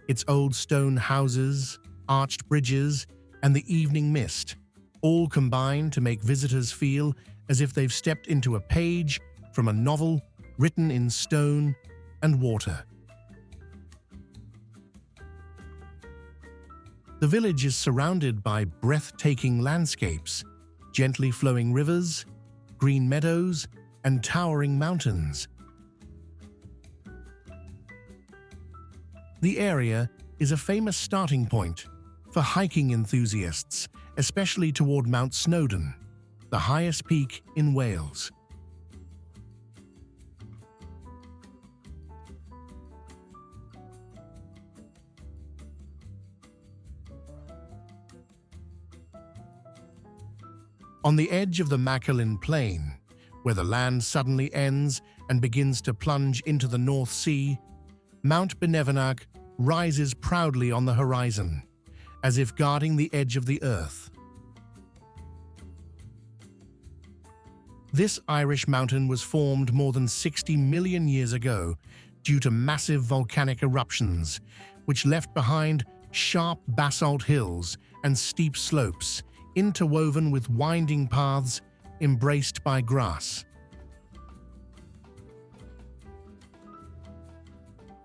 Its old stone houses, arched bridges, and the evening mist all combine to make visitors feel as if they've stepped into a page from a novel written in stone and water. The village is surrounded by breathtaking landscapes, gently flowing rivers, green meadows, and towering mountains. The area is a famous starting point for hiking enthusiasts, especially toward Mount Snowdon, the highest peak in Wales. On the edge of the Macklin Plain, where the land suddenly ends and begins to plunge into the North Sea, Mount Benevenach rises proudly on the horizon, as if guarding the edge of the earth. This Irish mountain was formed more than 60 million years ago due to massive volcanic eruptions, which left behind sharp basalt hills and steep slopes, interwoven with winding paths embraced by grass.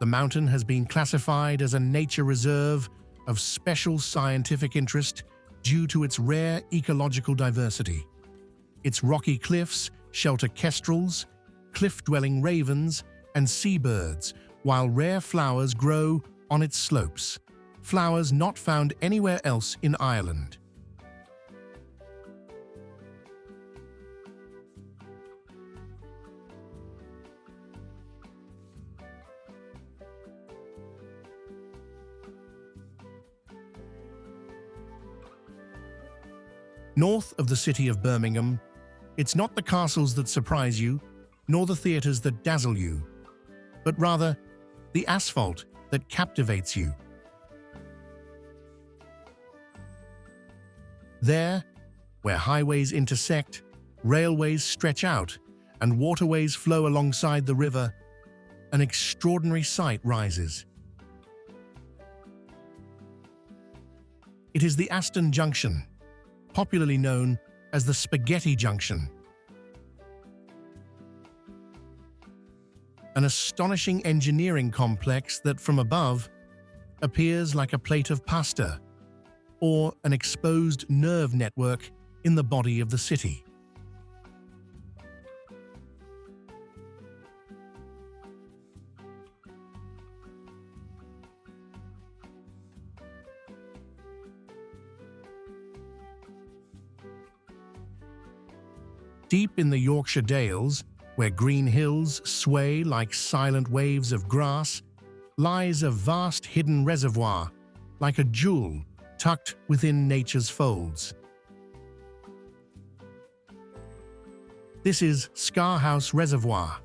The mountain has been classified as a nature reserve of special scientific interest due to its rare ecological diversity. Its rocky cliffs shelter kestrels, cliff-dwelling ravens, and seabirds, while rare flowers grow on its slopes, flowers not found anywhere else in Ireland. North of the city of Birmingham, it's not the castles that surprise you, nor the theatres that dazzle you, but rather the asphalt that captivates you. There, where highways intersect, railways stretch out, and waterways flow alongside the river, an extraordinary sight rises. It is the Aston Junction, popularly known as the Spaghetti Junction. An astonishing engineering complex that from above appears like a plate of pasta or an exposed nerve network in the body of the city. Deep in the Yorkshire Dales, where green hills sway like silent waves of grass, lies a vast hidden reservoir, like a jewel tucked within nature's folds. This is Scarhouse Reservoir,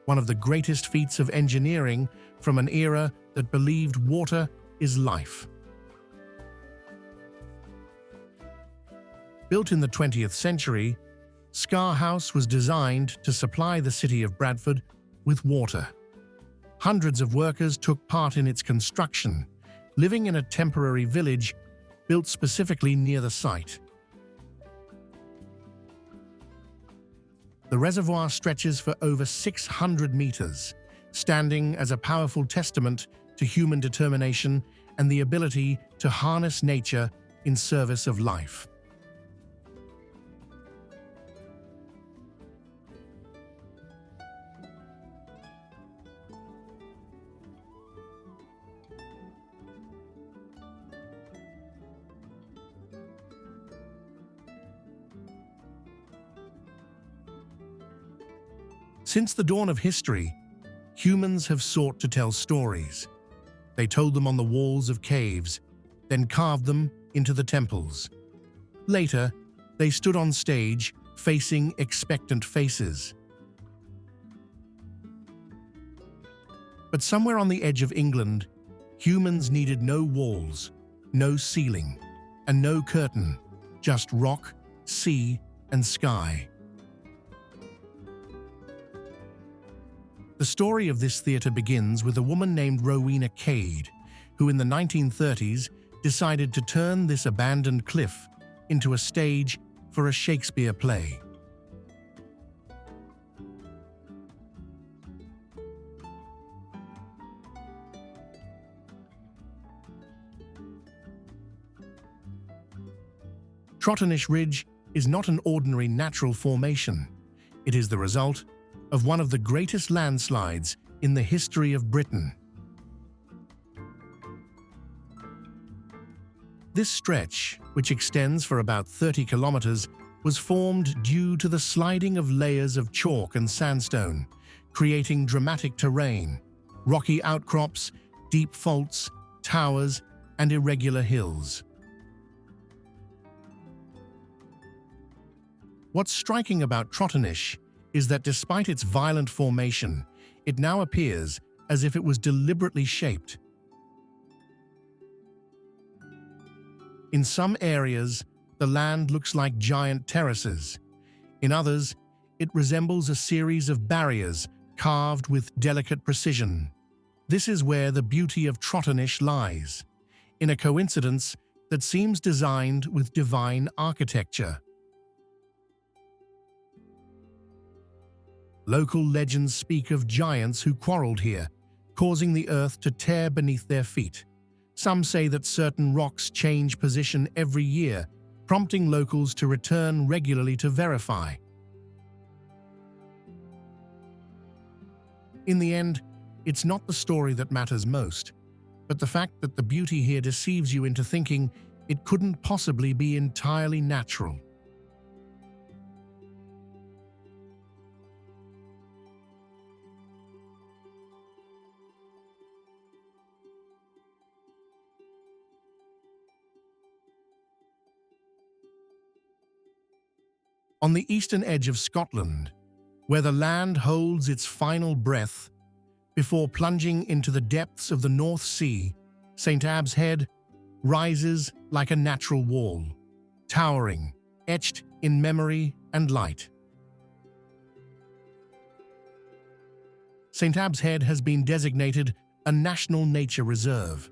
one of the greatest feats of engineering from an era that believed water is life. Built in the 20th century, Scarhouse was designed to supply the city of Bradford with water. Hundreds of workers took part in its construction, living in a temporary village built specifically near the site. The reservoir stretches for over 600 meters, standing as a powerful testament to human determination and the ability to harness nature in service of life. Since the dawn of history, humans have sought to tell stories. They told them on the walls of caves, then carved them into the temples. Later, they stood on stage, facing expectant faces. But somewhere on the edge of England, humans needed no walls, no ceiling, and no curtain, just rock, sea, and sky. The story of this theatre begins with a woman named Rowena Cade, who in the 1930s decided to turn this abandoned cliff into a stage for a Shakespeare play. Trotternish Ridge is not an ordinary natural formation. It is the result of one of the greatest landslides in the history of Britain. This stretch, which extends for about 30 kilometers, was formed due to the sliding of layers of chalk and sandstone, creating dramatic terrain, rocky outcrops, deep faults, towers, and irregular hills. What's striking about Trotternish is that despite its violent formation, it now appears as if it was deliberately shaped. In some areas, the land looks like giant terraces. In others, it resembles a series of barriers carved with delicate precision. This is where the beauty of Trotternish lies, in a coincidence that seems designed with divine architecture. Local legends speak of giants who quarreled here, causing the earth to tear beneath their feet. Some say that certain rocks change position every year, prompting locals to return regularly to verify. In the end, it's not the story that matters most, but the fact that the beauty here deceives you into thinking it couldn't possibly be entirely natural. On the eastern edge of Scotland, where the land holds its final breath, before plunging into the depths of the North Sea, St. Abb's Head rises like a natural wall, towering, etched in memory and light. St. Abb's Head has been designated a National Nature Reserve,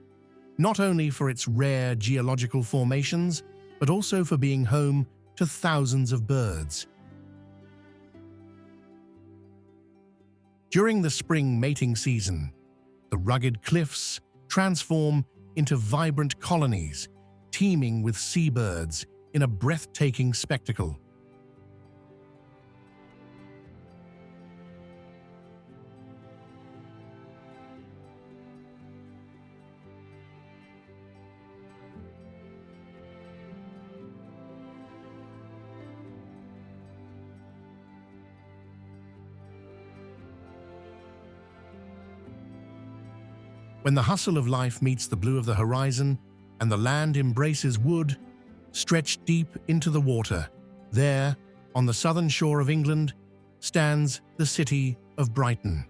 not only for its rare geological formations, but also for being home to thousands of birds. During the spring mating season, the rugged cliffs transform into vibrant colonies, teeming with seabirds in a breathtaking spectacle. When the hustle of life meets the blue of the horizon and the land embraces wood, stretched deep into the water, there, on the southern shore of England, stands the city of Brighton.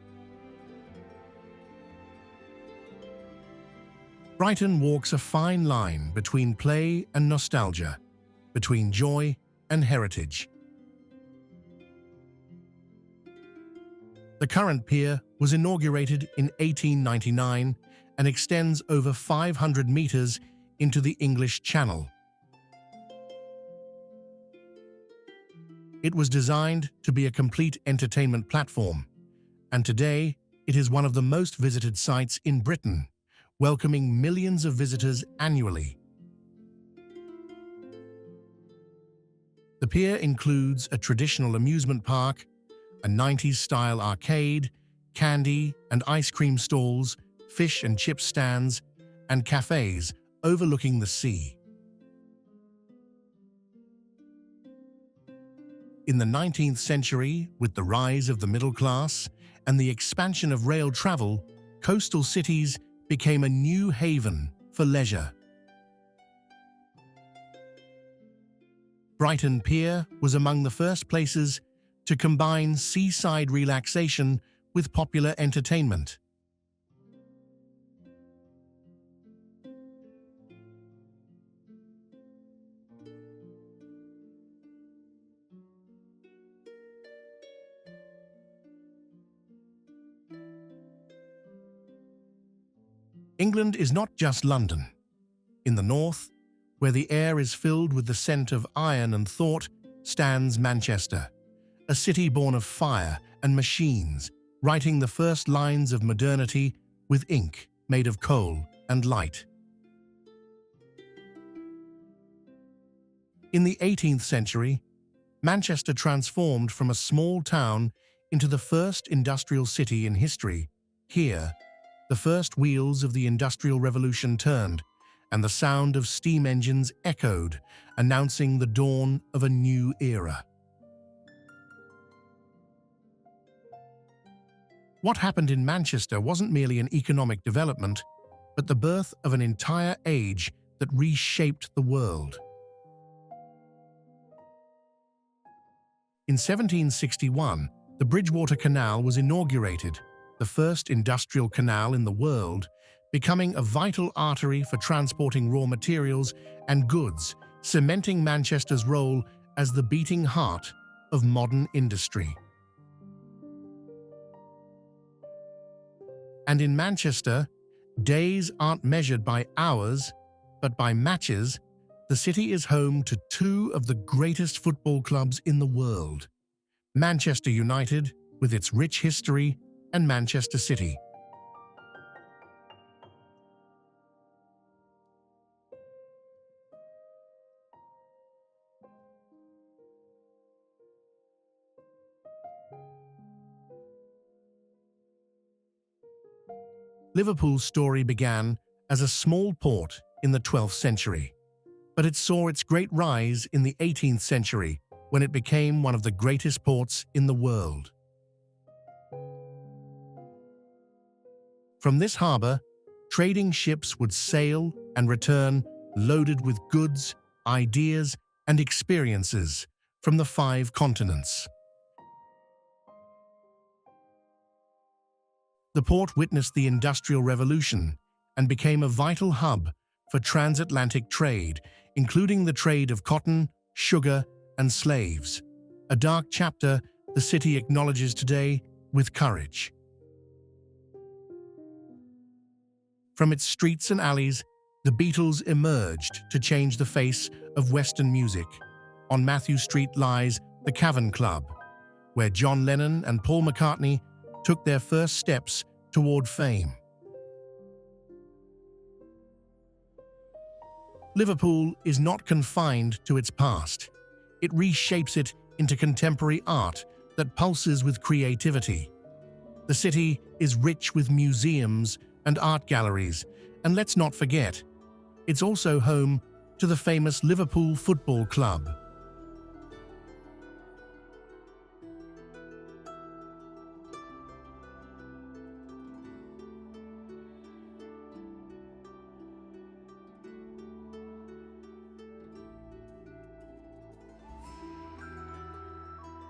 Brighton walks a fine line between play and nostalgia, between joy and heritage. The current pier was inaugurated in 1899 and extends over 500 meters into the English Channel. It was designed to be a complete entertainment platform, and today it is one of the most visited sites in Britain, welcoming millions of visitors annually. The pier includes a traditional amusement park, a 90s-style arcade, candy and ice cream stalls, fish and chip stands, and cafes overlooking the sea. In the 19th century, with the rise of the middle class and the expansion of rail travel, coastal cities became a new haven for leisure. Brighton Pier was among the first places to combine seaside relaxation with popular entertainment. England is not just London. In the north, where the air is filled with the scent of iron and thought, stands Manchester, a city born of fire and machines, writing the first lines of modernity with ink made of coal and light. In the 18th century, Manchester transformed from a small town into the first industrial city in history. Here, the first wheels of the Industrial Revolution turned, and the sound of steam engines echoed, announcing the dawn of a new era. What happened in Manchester wasn't merely an economic development, but the birth of an entire age that reshaped the world. In 1761, the Bridgewater Canal was inaugurated, the first industrial canal in the world, becoming a vital artery for transporting raw materials and goods, cementing Manchester's role as the beating heart of modern industry. And in Manchester, days aren't measured by hours, but by matches. The city is home to two of the greatest football clubs in the world: Manchester United, with its rich history, and Manchester City. Liverpool's story began as a small port in the 12th century, but it saw its great rise in the 18th century when it became one of the greatest ports in the world. From this harbour, trading ships would sail and return loaded with goods, ideas, and experiences from the 5 continents. The port witnessed the Industrial Revolution and became a vital hub for transatlantic trade, including the trade of cotton, sugar, and slaves, a dark chapter the city acknowledges today with courage. From its streets and alleys, the Beatles emerged to change the face of Western music. On Matthew Street lies the Cavern Club, where John Lennon and Paul McCartney took their first steps toward fame. Liverpool is not confined to its past. It reshapes it into contemporary art that pulses with creativity. The city is rich with museums and art galleries, and let's not forget, it's also home to the famous Liverpool Football Club.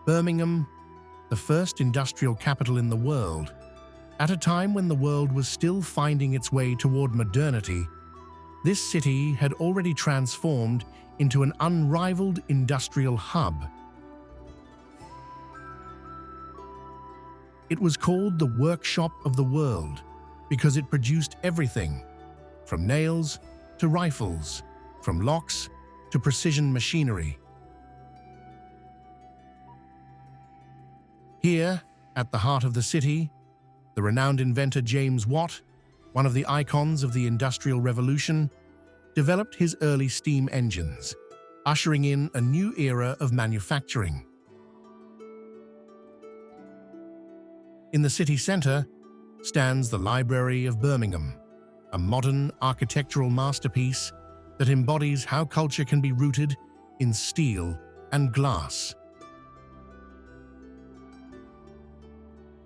Birmingham, the first industrial capital in the world, at a time when the world was still finding its way toward modernity, this city had already transformed into an unrivaled industrial hub. It was called the workshop of the world because it produced everything, from nails to rifles, from locks to precision machinery. Here, at the heart of the city, the renowned inventor James Watt, one of the icons of the Industrial Revolution, developed his early steam engines, ushering in a new era of manufacturing. In the city centre stands the Library of Birmingham, a modern architectural masterpiece that embodies how culture can be rooted in steel and glass.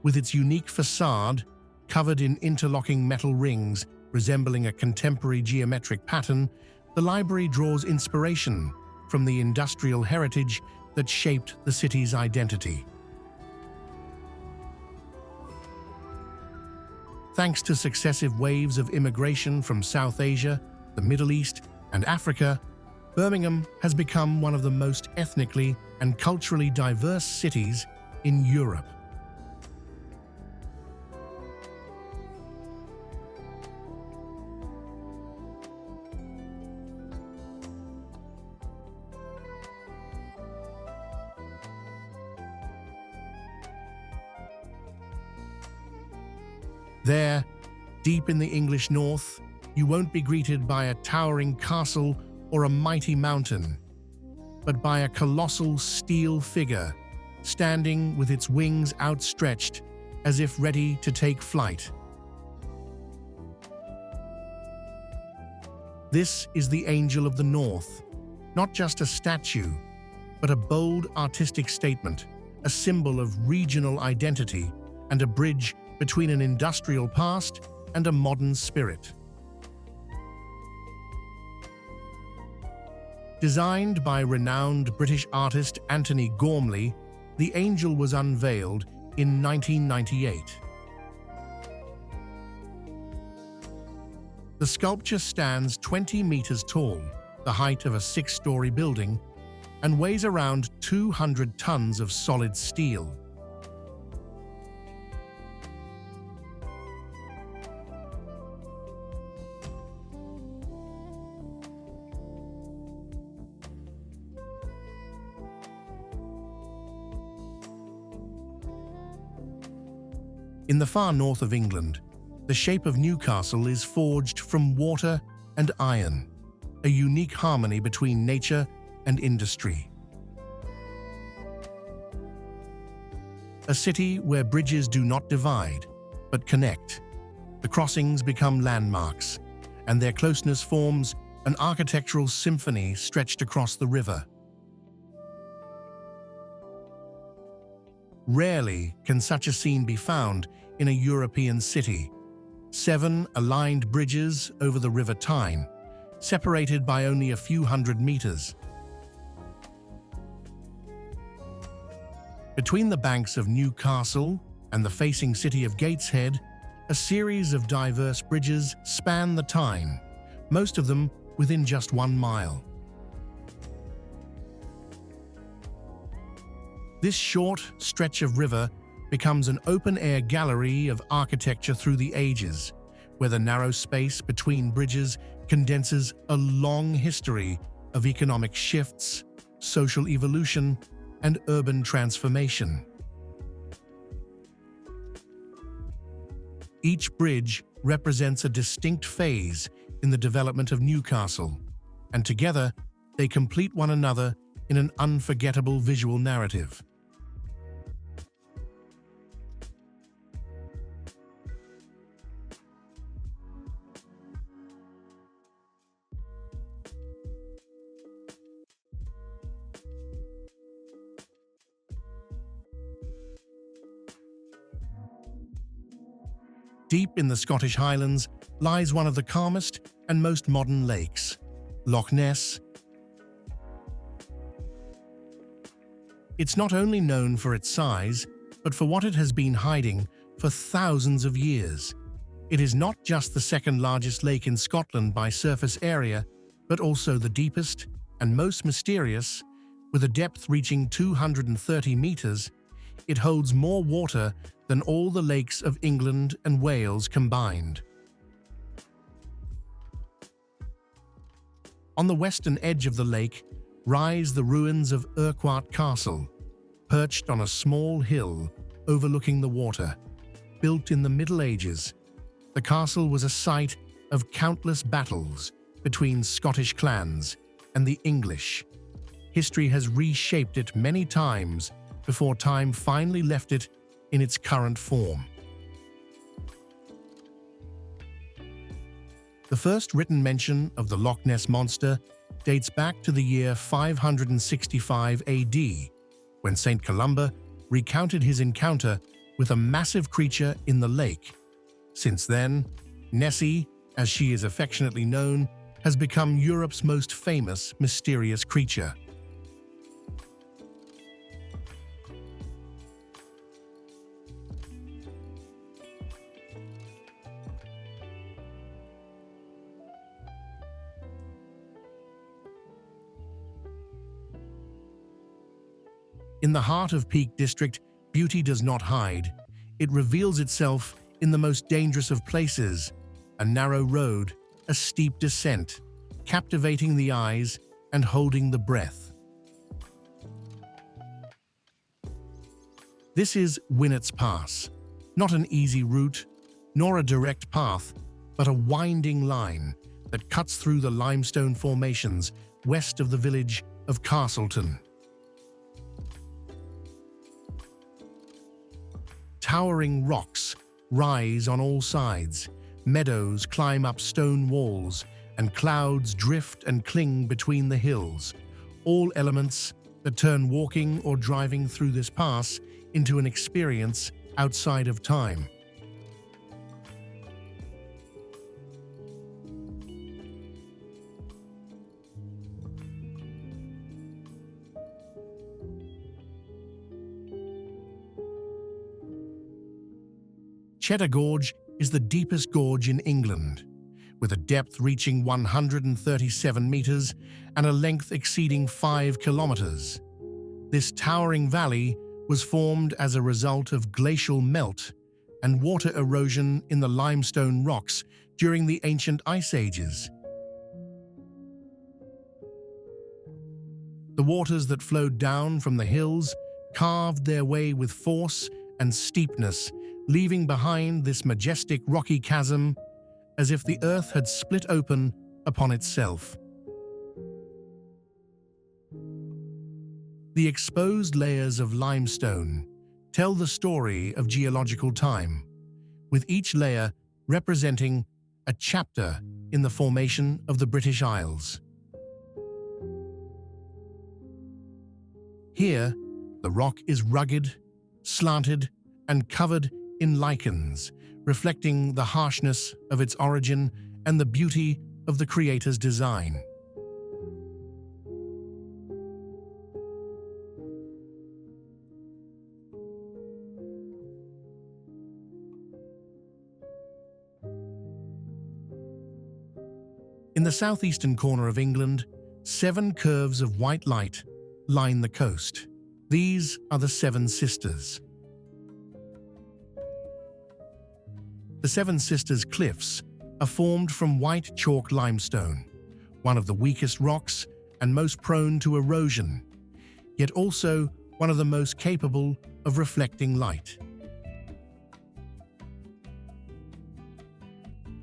With its unique facade covered in interlocking metal rings resembling a contemporary geometric pattern, the library draws inspiration from the industrial heritage that shaped the city's identity. Thanks to successive waves of immigration from South Asia, the Middle East, and Africa, Birmingham has become one of the most ethnically and culturally diverse cities in Europe. There, deep in the English north, you won't be greeted by a towering castle or a mighty mountain. but by a colossal steel figure, standing with its wings outstretched as if ready to take flight. This is the Angel of the North, not just a statue, but a bold artistic statement, a symbol of regional identity and a bridge between an industrial past and a modern spirit. Designed by renowned British artist Antony Gormley, the angel was unveiled in 1998. The sculpture stands 20 meters tall, the height of a 6-story building, and weighs around 200 tons of solid steel. In the far north of England, the shape of Newcastle is forged from water and iron, a unique harmony between nature and industry. A city where bridges do not divide, but connect. The crossings become landmarks, and their closeness forms an architectural symphony stretched across the river. Rarely can such a scene be found in a European city. 7 aligned bridges over the River Tyne, separated by only a few hundred meters. Between the banks of Newcastle and the facing city of Gateshead, a series of diverse bridges span the Tyne, most of them within just 1 mile. This short stretch of river becomes an open-air gallery of architecture through the ages, where the narrow space between bridges condenses a long history of economic shifts, social evolution, and urban transformation. Each bridge represents a distinct phase in the development of Newcastle, and together they complete one another in an unforgettable visual narrative. Deep in the Scottish Highlands lies one of the calmest and most modern lakes, Loch Ness. It's not only known for its size, but for what it has been hiding for thousands of years. It is not just the second largest lake in Scotland by surface area, but also the deepest and most mysterious. With a depth reaching 230 meters, it holds more water than all the lakes of England and Wales combined. On the western edge of the lake rise the ruins of Urquhart Castle, perched on a small hill overlooking the water. Built in the Middle Ages, the castle was a site of countless battles between Scottish clans and the English. History has reshaped it many times before time finally left it in its current form. The first written mention of the Loch Ness monster dates back to the year 565 AD, when St. Columba recounted his encounter with a massive creature in the lake. Since then, Nessie, as she is affectionately known, has become Europe's most famous mysterious creature. In the heart of Peak District, beauty does not hide. It reveals itself in the most dangerous of places, a narrow road, a steep descent, captivating the eyes and holding the breath. This is Winnet's Pass, not an easy route, nor a direct path, but a winding line that cuts through the limestone formations west of the village of Castleton. Towering rocks rise on all sides, meadows climb up stone walls, and clouds drift and cling between the hills, all elements that turn walking or driving through this pass into an experience outside of time. Cheddar Gorge is the deepest gorge in England, with a depth reaching 137 meters and a length exceeding 5 kilometers. This towering valley was formed as a result of glacial melt and water erosion in the limestone rocks during the ancient ice ages. The waters that flowed down from the hills carved their way with force and steepness, leaving behind this majestic rocky chasm as if the earth had split open upon itself. The exposed layers of limestone tell the story of geological time, with each layer representing a chapter in the formation of the British Isles. Here, the rock is rugged, slanted, and covered in lichens, reflecting the harshness of its origin and the beauty of the Creator's design. In the southeastern corner of England, 7 curves of white light line the coast. These are the Seven Sisters. The Seven Sisters Cliffs are formed from white chalk limestone, one of the weakest rocks and most prone to erosion, yet also one of the most capable of reflecting light.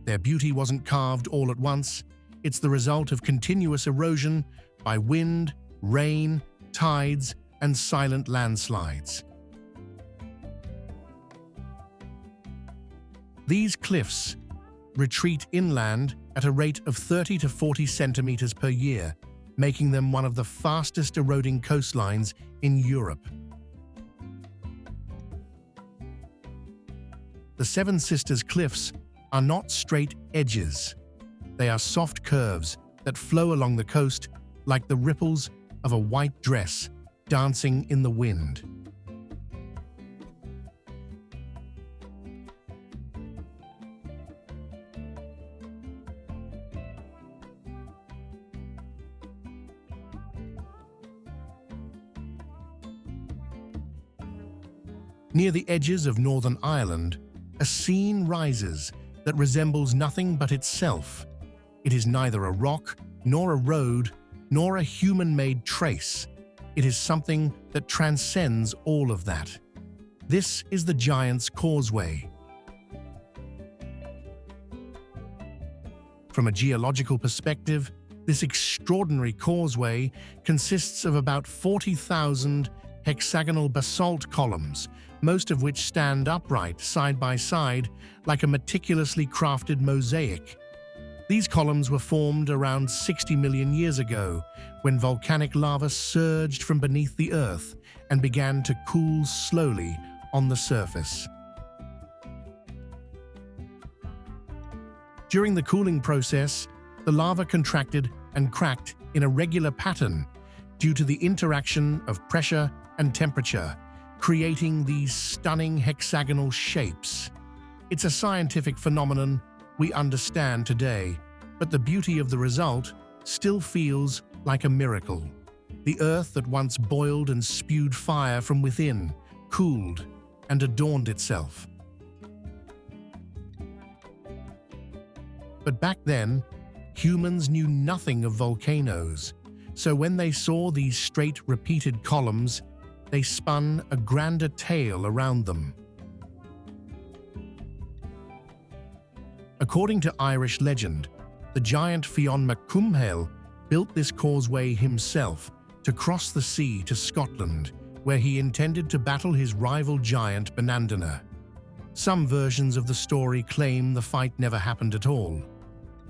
Their beauty wasn't carved all at once. It's the result of continuous erosion by wind, rain, tides, and silent landslides. These cliffs retreat inland at a rate of 30 to 40 centimeters per year, making them one of the fastest eroding coastlines in Europe. The Seven Sisters Cliffs are not straight edges. They are soft curves that flow along the coast like the ripples of a white dress dancing in the wind. Near the edges of Northern Ireland, a scene rises that resembles nothing but itself. It is neither a rock, nor a road, nor a human-made trace. It is something that transcends all of that. This is the Giant's Causeway. From a geological perspective, this extraordinary causeway consists of about 40,000 hexagonal basalt columns, most of which stand upright side by side like a meticulously crafted mosaic. These columns were formed around 60 million years ago, when volcanic lava surged from beneath the earth and began to cool slowly on the surface. During the cooling process, the lava contracted and cracked in a regular pattern due to the interaction of pressure and temperature, creating these stunning hexagonal shapes. It's a scientific phenomenon we understand today, but the beauty of the result still feels like a miracle. The earth that once boiled and spewed fire from within, cooled and adorned itself. But back then, humans knew nothing of volcanoes, so when they saw these straight, repeated columns, they spun a grander tale around them. According to Irish legend, the giant Fionn Mac Cumhaill built this causeway himself to cross the sea to Scotland, where he intended to battle his rival giant Bonandanna. Some versions of the story claim the fight never happened at all.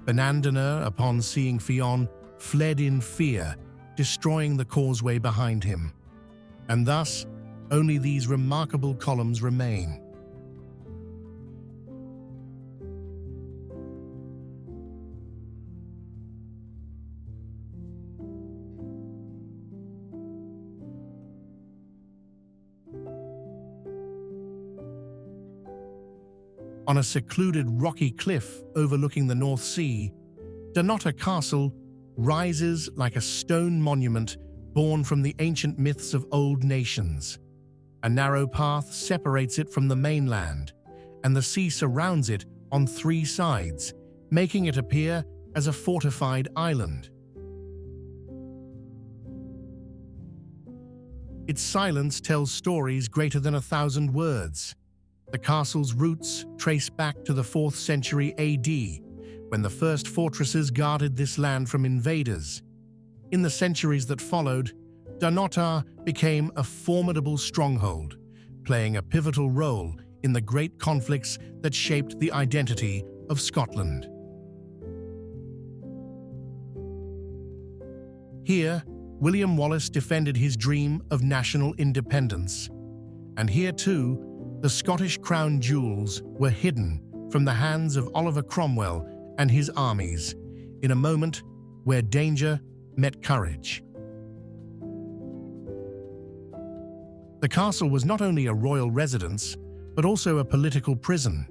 Bonandanna, upon seeing Fionn, fled in fear, destroying the causeway behind him. And thus, only these remarkable columns remain. On a secluded rocky cliff overlooking the North Sea, Dunnottar Castle rises like a stone monument born from the ancient myths of old nations. A narrow path separates it from the mainland, and the sea surrounds it on three sides, making it appear as a fortified island. Its silence tells stories greater than 1,000 words. The castle's roots trace back to the 4th century AD, when the first fortresses guarded this land from invaders. In the centuries that followed, Dunnottar became a formidable stronghold, playing a pivotal role in the great conflicts that shaped the identity of Scotland. Here, William Wallace defended his dream of national independence. And here too, the Scottish crown jewels were hidden from the hands of Oliver Cromwell and his armies, in a moment where danger met courage. The castle was not only a royal residence, but also a political prison,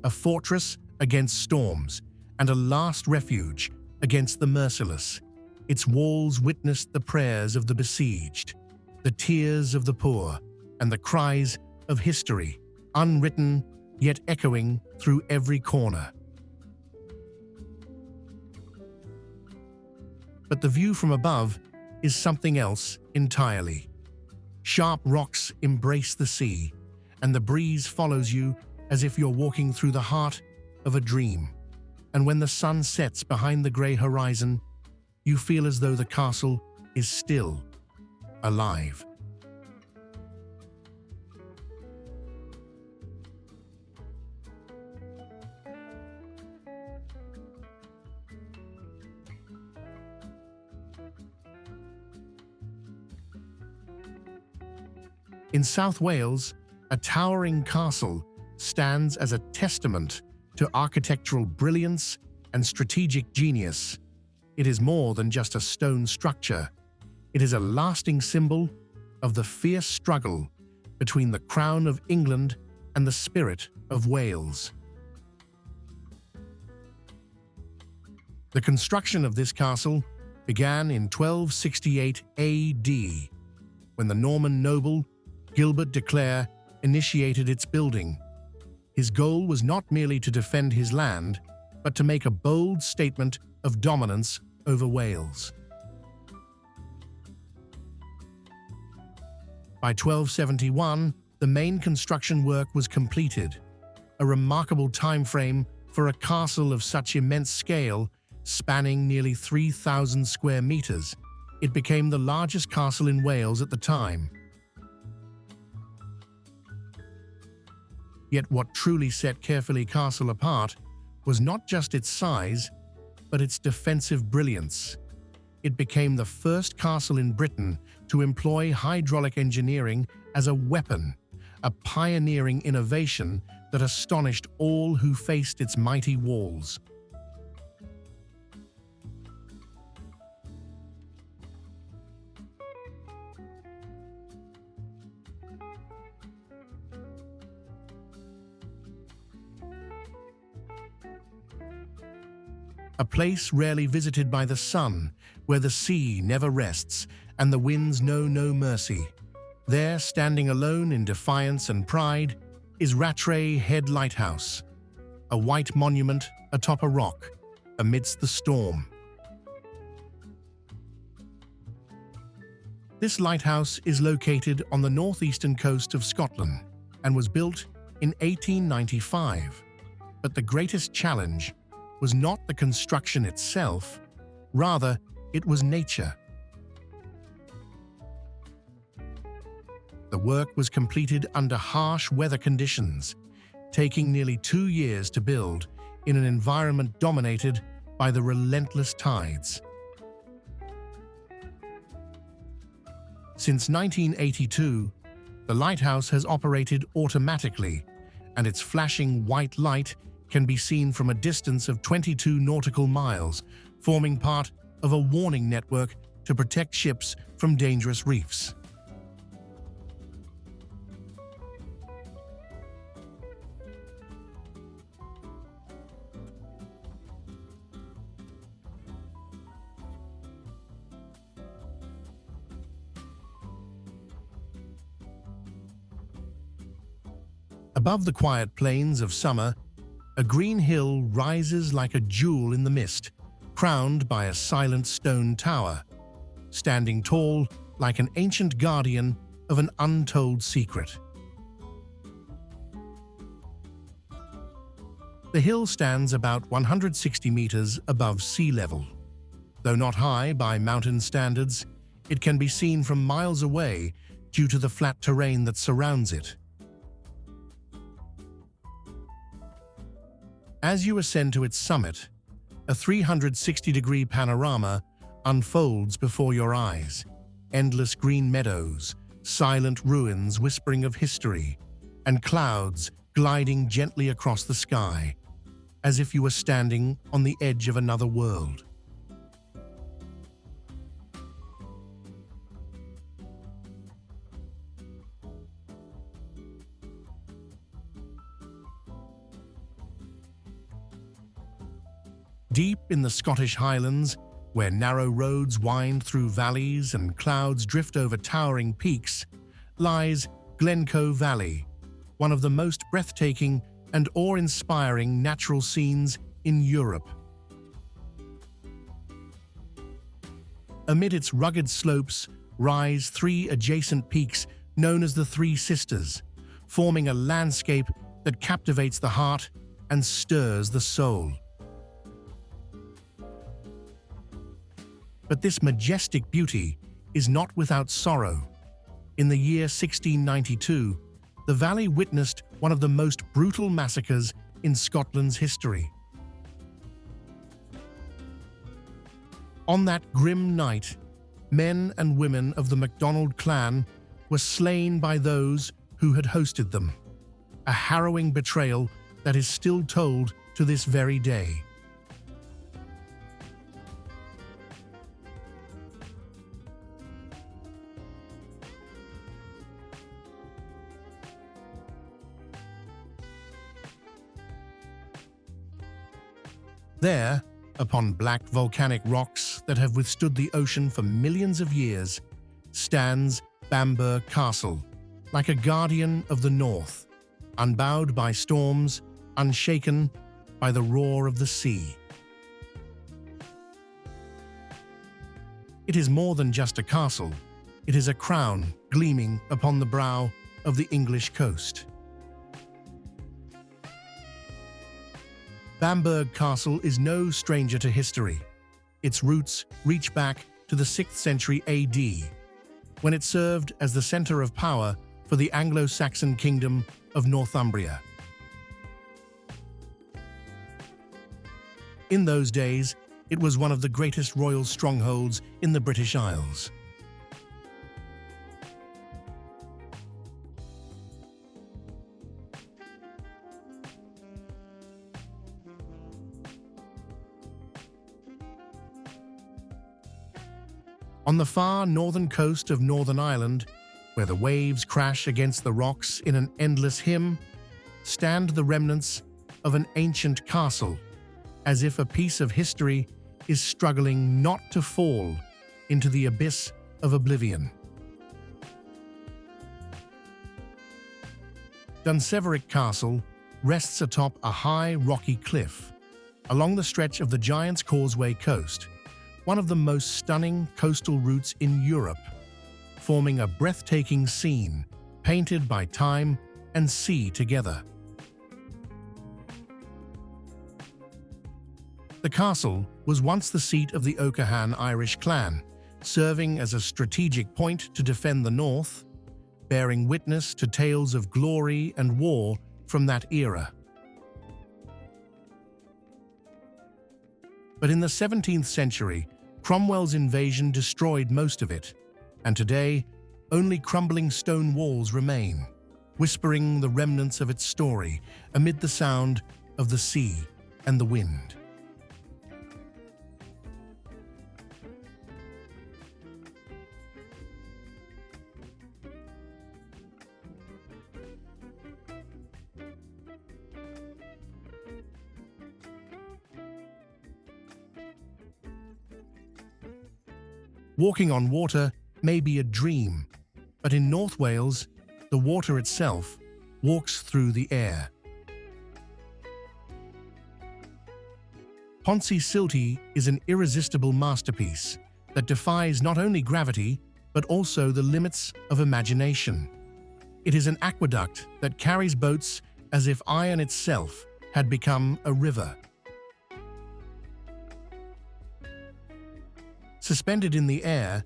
a fortress against storms, and a last refuge against the merciless. Its walls witnessed the prayers of the besieged, the tears of the poor, and the cries of history, unwritten yet echoing through every corner. But the view from above is something else entirely. Sharp rocks embrace the sea, and the breeze follows you as if you're walking through the heart of a dream. And when the sun sets behind the grey horizon, you feel as though the castle is still alive. In South Wales, a towering castle stands as a testament to architectural brilliance and strategic genius. It is more than just a stone structure. It is a lasting symbol of the fierce struggle between the Crown of England and the spirit of Wales. The construction of this castle began in 1268 AD, when the Norman noble Gilbert de Clare initiated its building. His goal was not merely to defend his land, but to make a bold statement of dominance over Wales. By 1271, the main construction work was completed, a remarkable time frame for a castle of such immense scale, spanning nearly 3,000 square meters. It became the largest castle in Wales at the time. Yet what truly set Caerphilly Castle apart was not just its size, but its defensive brilliance. It became the first castle in Britain to employ hydraulic engineering as a weapon, a pioneering innovation that astonished all who faced its mighty walls. A place rarely visited by the sun, where the sea never rests and the winds know no mercy. There, standing alone in defiance and pride, is Rattray Head Lighthouse, a white monument atop a rock amidst the storm. This lighthouse is located on the northeastern coast of Scotland and was built in 1895. But the greatest challenge was not the construction itself, rather, it was nature. The work was completed under harsh weather conditions, taking nearly 2 years to build in an environment dominated by the relentless tides. Since 1982, the lighthouse has operated automatically, and its flashing white light can be seen from a distance of 22 nautical miles, forming part of a warning network to protect ships from dangerous reefs. Above the quiet plains of summer, a green hill rises like a jewel in the mist, crowned by a silent stone tower, standing tall like an ancient guardian of an untold secret. The hill stands about 160 meters above sea level. Though not high by mountain standards, it can be seen from miles away due to the flat terrain that surrounds it. As you ascend to its summit, a 360-degree panorama unfolds before your eyes. Endless green meadows, silent ruins whispering of history, and clouds gliding gently across the sky, as if you were standing on the edge of another world. Deep in the Scottish Highlands, where narrow roads wind through valleys and clouds drift over towering peaks, lies Glencoe Valley, one of the most breathtaking and awe-inspiring natural scenes in Europe. Amid its rugged slopes rise 3 adjacent peaks known as the Three Sisters, forming a landscape that captivates the heart and stirs the soul. But this majestic beauty is not without sorrow. In the year 1692, the valley witnessed one of the most brutal massacres in Scotland's history. On that grim night, men and women of the MacDonald clan were slain by those who had hosted them, a harrowing betrayal that is still told to this very day. There, upon black volcanic rocks that have withstood the ocean for millions of years, stands Bamburgh Castle, like a guardian of the north, unbowed by storms, unshaken by the roar of the sea. It is more than just a castle, it is a crown gleaming upon the brow of the English coast. Bamburgh Castle is no stranger to history. Its roots reach back to the 6th century AD, when it served as the centre of power for the Anglo-Saxon kingdom of Northumbria. In those days, it was one of the greatest royal strongholds in the British Isles. On the far northern coast of Northern Ireland, where the waves crash against the rocks in an endless hymn, stand the remnants of an ancient castle, as if a piece of history is struggling not to fall into the abyss of oblivion. Dunseverick Castle rests atop a high, rocky cliff, along the stretch of the Giant's Causeway coast, one of the most stunning coastal routes in Europe, forming a breathtaking scene painted by time and sea together. The castle was once the seat of the O'Cahan Irish clan, serving as a strategic point to defend the north. bearing witness to tales of glory and war from that era. But in the 17th century, Cromwell's invasion destroyed most of it, and today, only crumbling stone walls remain, whispering the remnants of its story amid the sound of the sea and the wind. Walking on water may be a dream, but in North Wales, the water itself walks through the air. Poncy Silty is an irresistible masterpiece that defies not only gravity, but also the limits of imagination. It is an aqueduct that carries boats as if iron itself had become a river. Suspended in the air,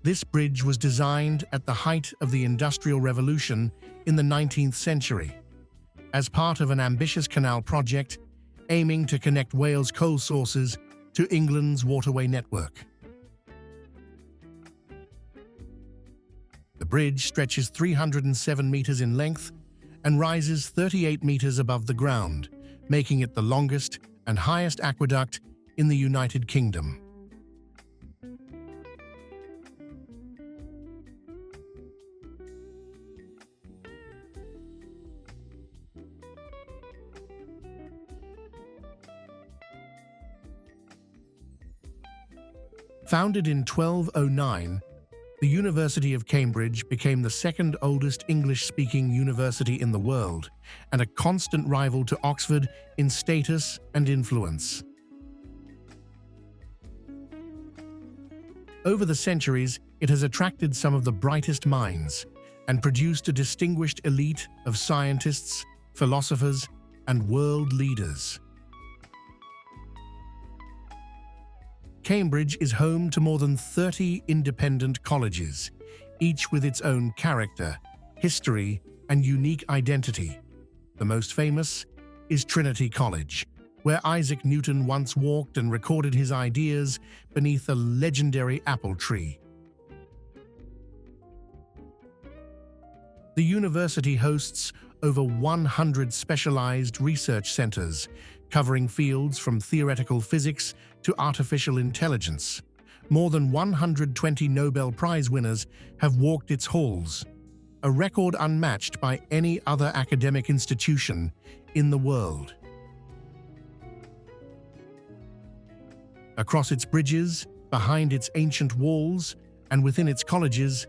this bridge was designed at the height of the Industrial Revolution in the 19th century, as part of an ambitious canal project aiming to connect Wales' coal sources to England's waterway network. The bridge stretches 307 meters in length and rises 38 meters above the ground, making it the longest and highest aqueduct in the United Kingdom. Founded in 1209, the University of Cambridge became the second oldest English-speaking university in the world and a constant rival to Oxford in status and influence. Over the centuries, it has attracted some of the brightest minds and produced a distinguished elite of scientists, philosophers, and world leaders. Cambridge is home to more than 30 independent colleges, each with its own character, history, and unique identity. The most famous is Trinity College, where Isaac Newton once walked and recorded his ideas beneath a legendary apple tree. The university hosts over 100 specialized research centers, covering fields from theoretical physics to artificial intelligence. More than 120 Nobel Prize winners have walked its halls, a record unmatched by any other academic institution in the world. Across its bridges, behind its ancient walls, and within its colleges,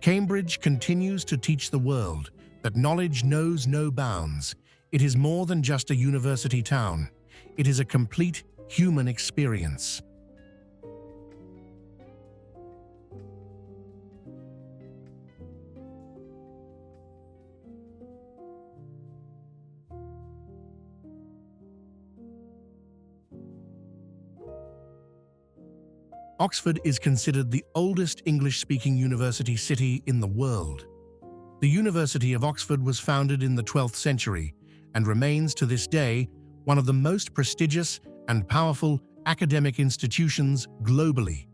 Cambridge continues to teach the world that knowledge knows no bounds. It is more than just a university town. It is a complete human experience. Oxford is considered the oldest English-speaking university city in the world. The University of Oxford was founded in the 12th century and remains to this day one of the most prestigious and powerful academic institutions globally.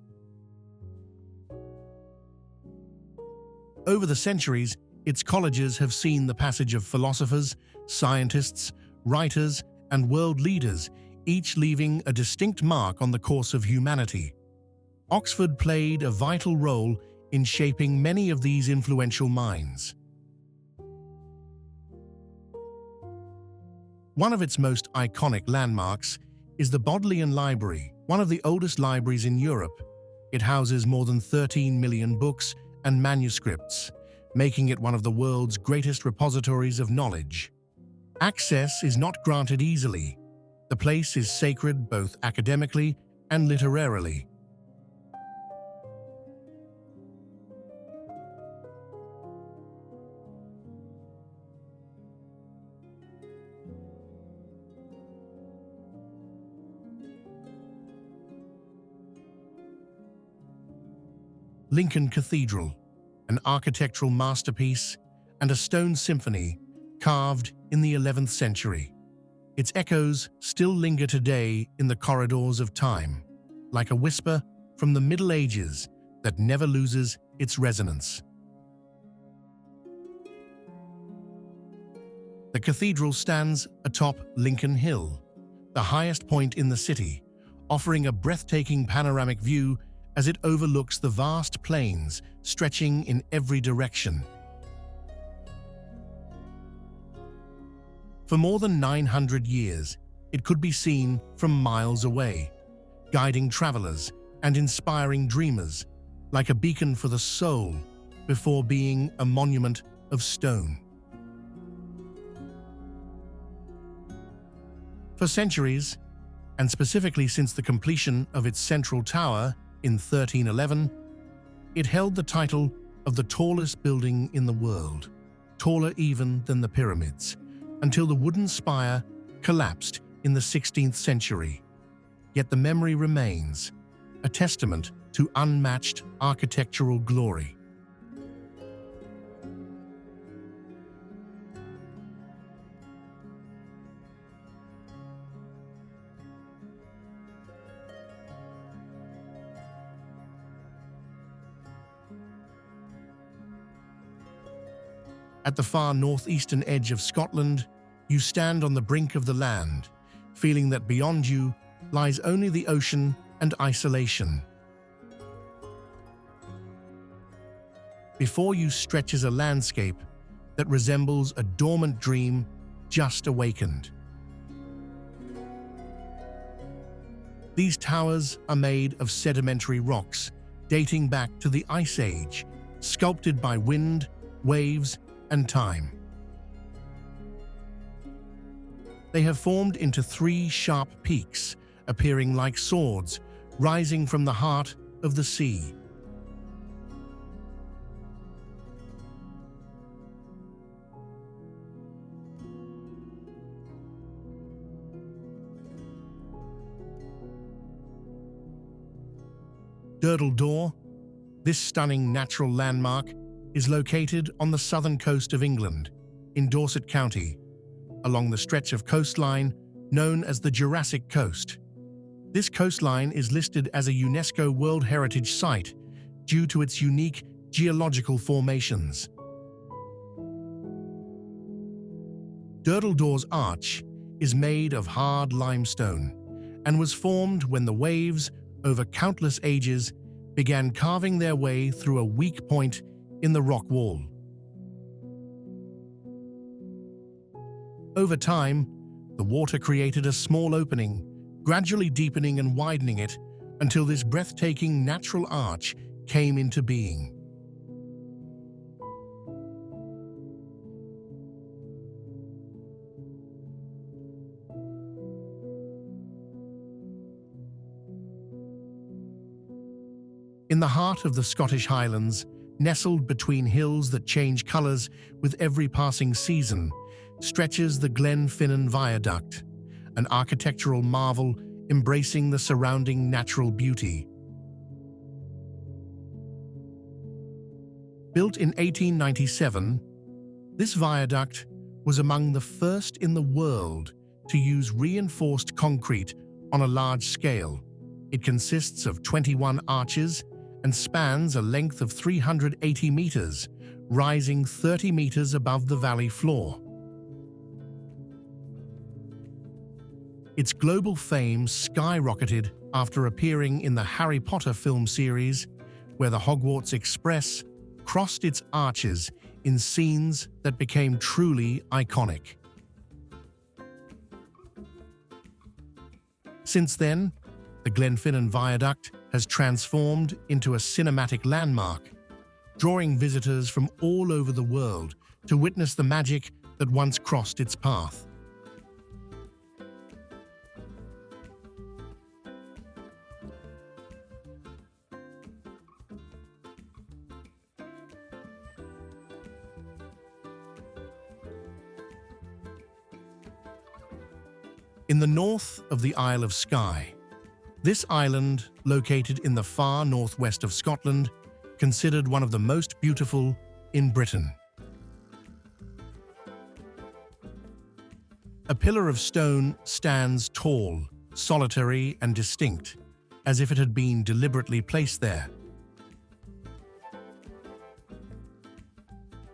Over the centuries, its colleges have seen the passage of philosophers, scientists, writers, and world leaders, each leaving a distinct mark on the course of humanity. Oxford played a vital role in shaping many of these influential minds. One of its most iconic landmarks is the Bodleian Library, one of the oldest libraries in Europe. It houses more than 13 million books and manuscripts, making it one of the world's greatest repositories of knowledge. Access is not granted easily. The place is sacred both academically and literarily. Lincoln Cathedral, an architectural masterpiece, and a stone symphony carved in the 11th century. Its echoes still linger today in the corridors of time, like a whisper from the Middle Ages that never loses its resonance. The cathedral stands atop Lincoln Hill, the highest point in the city, offering a breathtaking panoramic view as it overlooks the vast plains stretching in every direction. For more than 900 years, it could be seen from miles away, guiding travelers and inspiring dreamers, like a beacon for the soul before being a monument of stone. For centuries, and specifically since the completion of its central tower in 1311, it held the title of the tallest building in the world, taller even than the pyramids, until the wooden spire collapsed in the 16th century. Yet the memory remains, a testament to unmatched architectural glory. At the far northeastern edge of Scotland, you stand on the brink of the land, feeling that beyond you lies only the ocean and isolation. Before you stretches a landscape that resembles a dormant dream just awakened. These towers are made of sedimentary rocks dating back to the Ice Age, sculpted by wind, waves, and time. They have formed into three sharp peaks, appearing like swords, rising from the heart of the sea. Durdle Door, this stunning natural landmark, is located on the southern coast of England, in Dorset County, along the stretch of coastline known as the Jurassic Coast. This coastline is listed as a UNESCO World Heritage Site due to its unique geological formations. Durdle Door's arch is made of hard limestone and was formed when the waves, over countless ages, began carving their way through a weak point in the rock wall. Over time, the water created a small opening, gradually deepening and widening it until this breathtaking natural arch came into being. In the heart of the Scottish Highlands, nestled between hills that change colours with every passing season, stretches the Glen Finnan Viaduct, an architectural marvel embracing the surrounding natural beauty. Built in 1897, this viaduct was among the first in the world to use reinforced concrete on a large scale. It consists of 21 arches and spans a length of 380 meters, rising 30 meters above the valley floor. Its global fame skyrocketed after appearing in the Harry Potter film series, where the Hogwarts Express crossed its arches in scenes that became truly iconic. Since then, the Glen Finnan Viaduct has transformed into a cinematic landmark, drawing visitors from all over the world to witness the magic that once crossed its path. In the north of the Isle of Skye, this island, located in the far northwest of Scotland, considered one of the most beautiful in Britain. A pillar of stone stands tall, solitary and distinct, as if it had been deliberately placed there.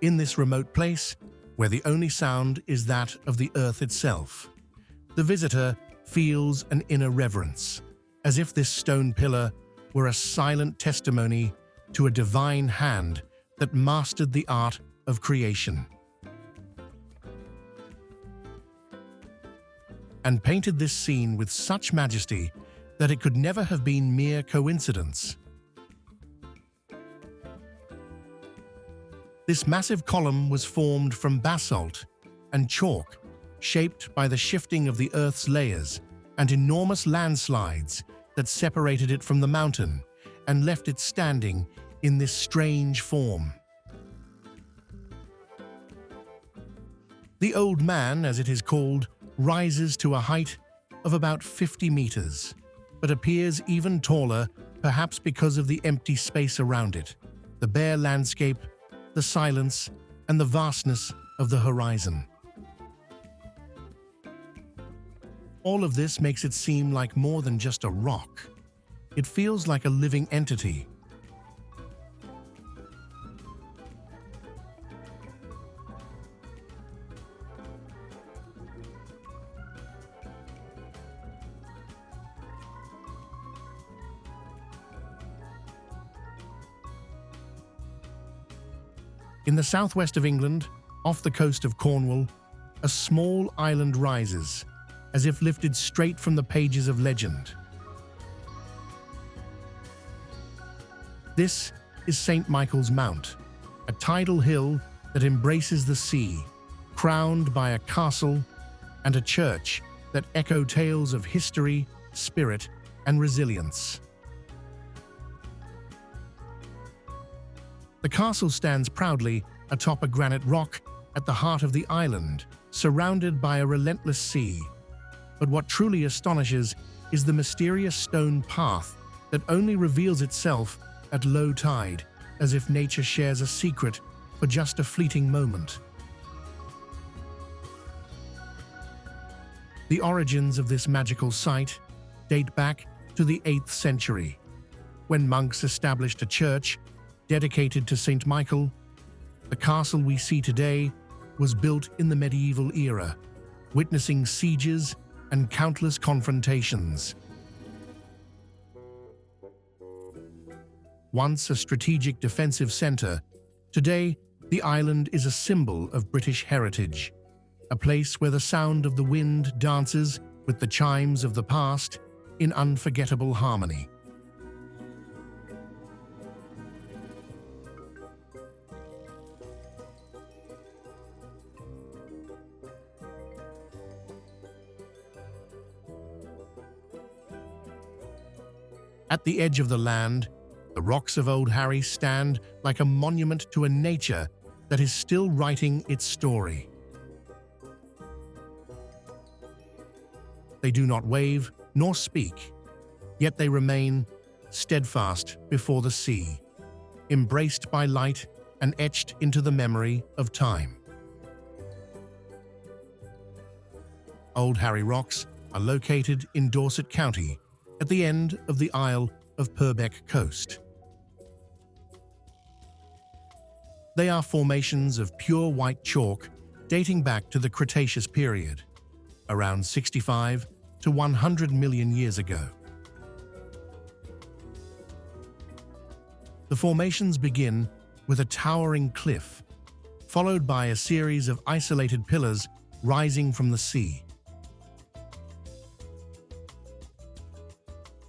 In this remote place, where the only sound is that of the earth itself, the visitor feels an inner reverence, as if this stone pillar were a silent testimony to a divine hand that mastered the art of creation, and painted this scene with such majesty that it could never have been mere coincidence. This massive column was formed from basalt and chalk, shaped by the shifting of the Earth's layers and enormous landslides that separated it from the mountain and left it standing in this strange form. The Old Man, as it is called, rises to a height of about 50 meters, but appears even taller, perhaps because of the empty space around it, the bare landscape, the silence, and the vastness of the horizon. All of this makes it seem like more than just a rock. It feels like a living entity. In the southwest of England, off the coast of Cornwall, a small island rises, as if lifted straight from the pages of legend. This is St. Michael's Mount, a tidal hill that embraces the sea, crowned by a castle and a church that echo tales of history, spirit, and resilience. The castle stands proudly atop a granite rock at the heart of the island, surrounded by a relentless sea. But what truly astonishes is the mysterious stone path that only reveals itself at low tide, as if nature shares a secret for just a fleeting moment. The origins of this magical site date back to the 8th century, when monks established a church dedicated to St. Michael. The castle we see today was built in the medieval era, witnessing sieges and countless confrontations. Once a strategic defensive centre, today the island is a symbol of British heritage, a place where the sound of the wind dances with the chimes of the past in unforgettable harmony. At the edge of the land, the rocks of Old Harry stand like a monument to a nature that is still writing its story. They do not wave nor speak, yet they remain steadfast before the sea, embraced by light and etched into the memory of time. Old Harry Rocks are located in Dorset County, at the end of the Isle of Purbeck coast. They are formations of pure white chalk dating back to the Cretaceous period, around 65 to 100 million years ago. The formations begin with a towering cliff, followed by a series of isolated pillars rising from the sea.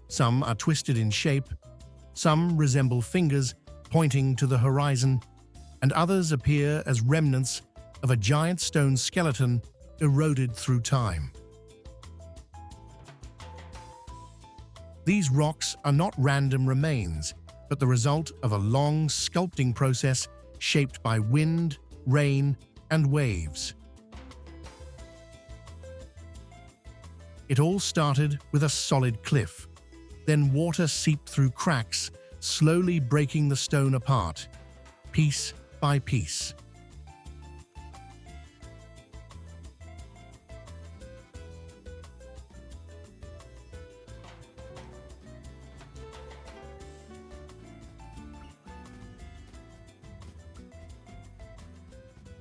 Some are twisted in shape, some resemble fingers pointing to the horizon, and others appear as remnants of a giant stone skeleton eroded through time. These rocks are not random remains, but the result of a long sculpting process shaped by wind, rain, and waves. It all started with a solid cliff. Then water seeped through cracks, slowly breaking the stone apart, piece by piece.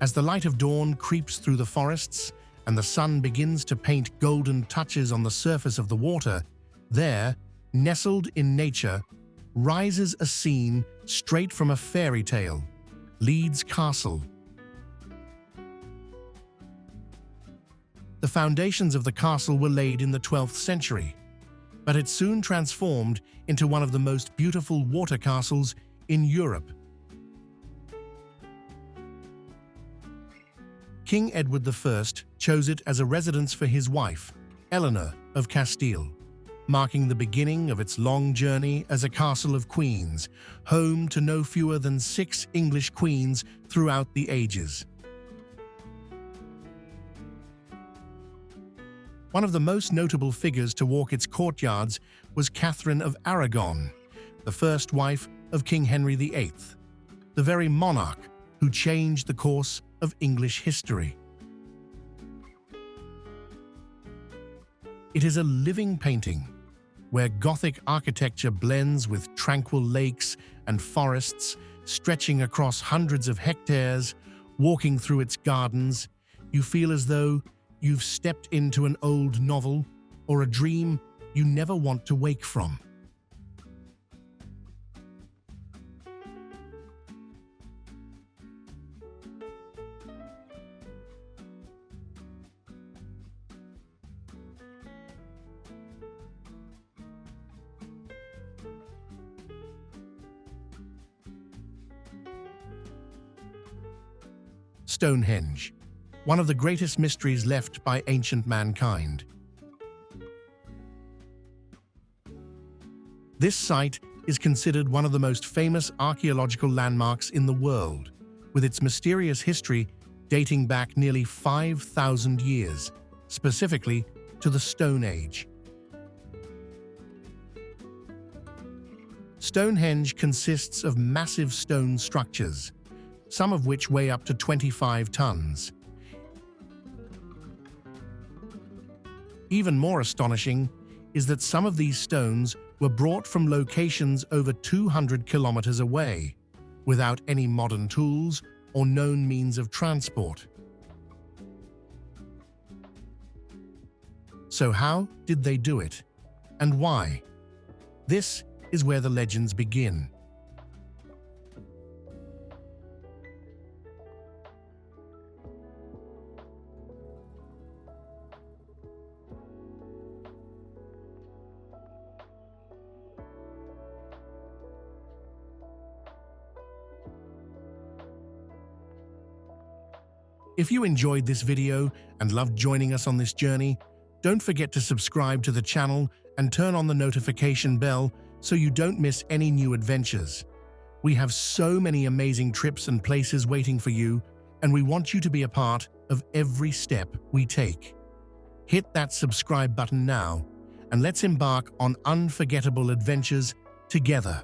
As the light of dawn creeps through the forests and the sun begins to paint golden touches on the surface of the water, there, nestled in nature, rises a scene straight from a fairy tale, Leeds Castle. The foundations of the castle were laid in the 12th century, but it soon transformed into one of the most beautiful water castles in Europe. King Edward I chose it as a residence for his wife, Eleanor of Castile, marking the beginning of its long journey as a castle of queens, home to no fewer than 6 English queens throughout the ages. One of the most notable figures to walk its courtyards was Catherine of Aragon, the first wife of King Henry VIII, the very monarch who changed the course of English history. It is a living painting, where Gothic architecture blends with tranquil lakes and forests stretching across hundreds of hectares. Walking through its gardens, you feel as though you've stepped into an old novel or a dream you never want to wake from. Stonehenge, one of the greatest mysteries left by ancient mankind. This site is considered one of the most famous archaeological landmarks in the world, with its mysterious history dating back nearly 5,000 years, specifically to the Stone Age. Stonehenge consists of massive stone structures, some of which weigh up to 25 tons. Even more astonishing is that some of these stones were brought from locations over 200 kilometers away, without any modern tools or known means of transport. So how did they do it? And why? This is where the legends begin. If you enjoyed this video and loved joining us on this journey, don't forget to subscribe to the channel and turn on the notification bell so you don't miss any new adventures. We have so many amazing trips and places waiting for you, and we want you to be a part of every step we take. Hit that subscribe button now, and let's embark on unforgettable adventures together.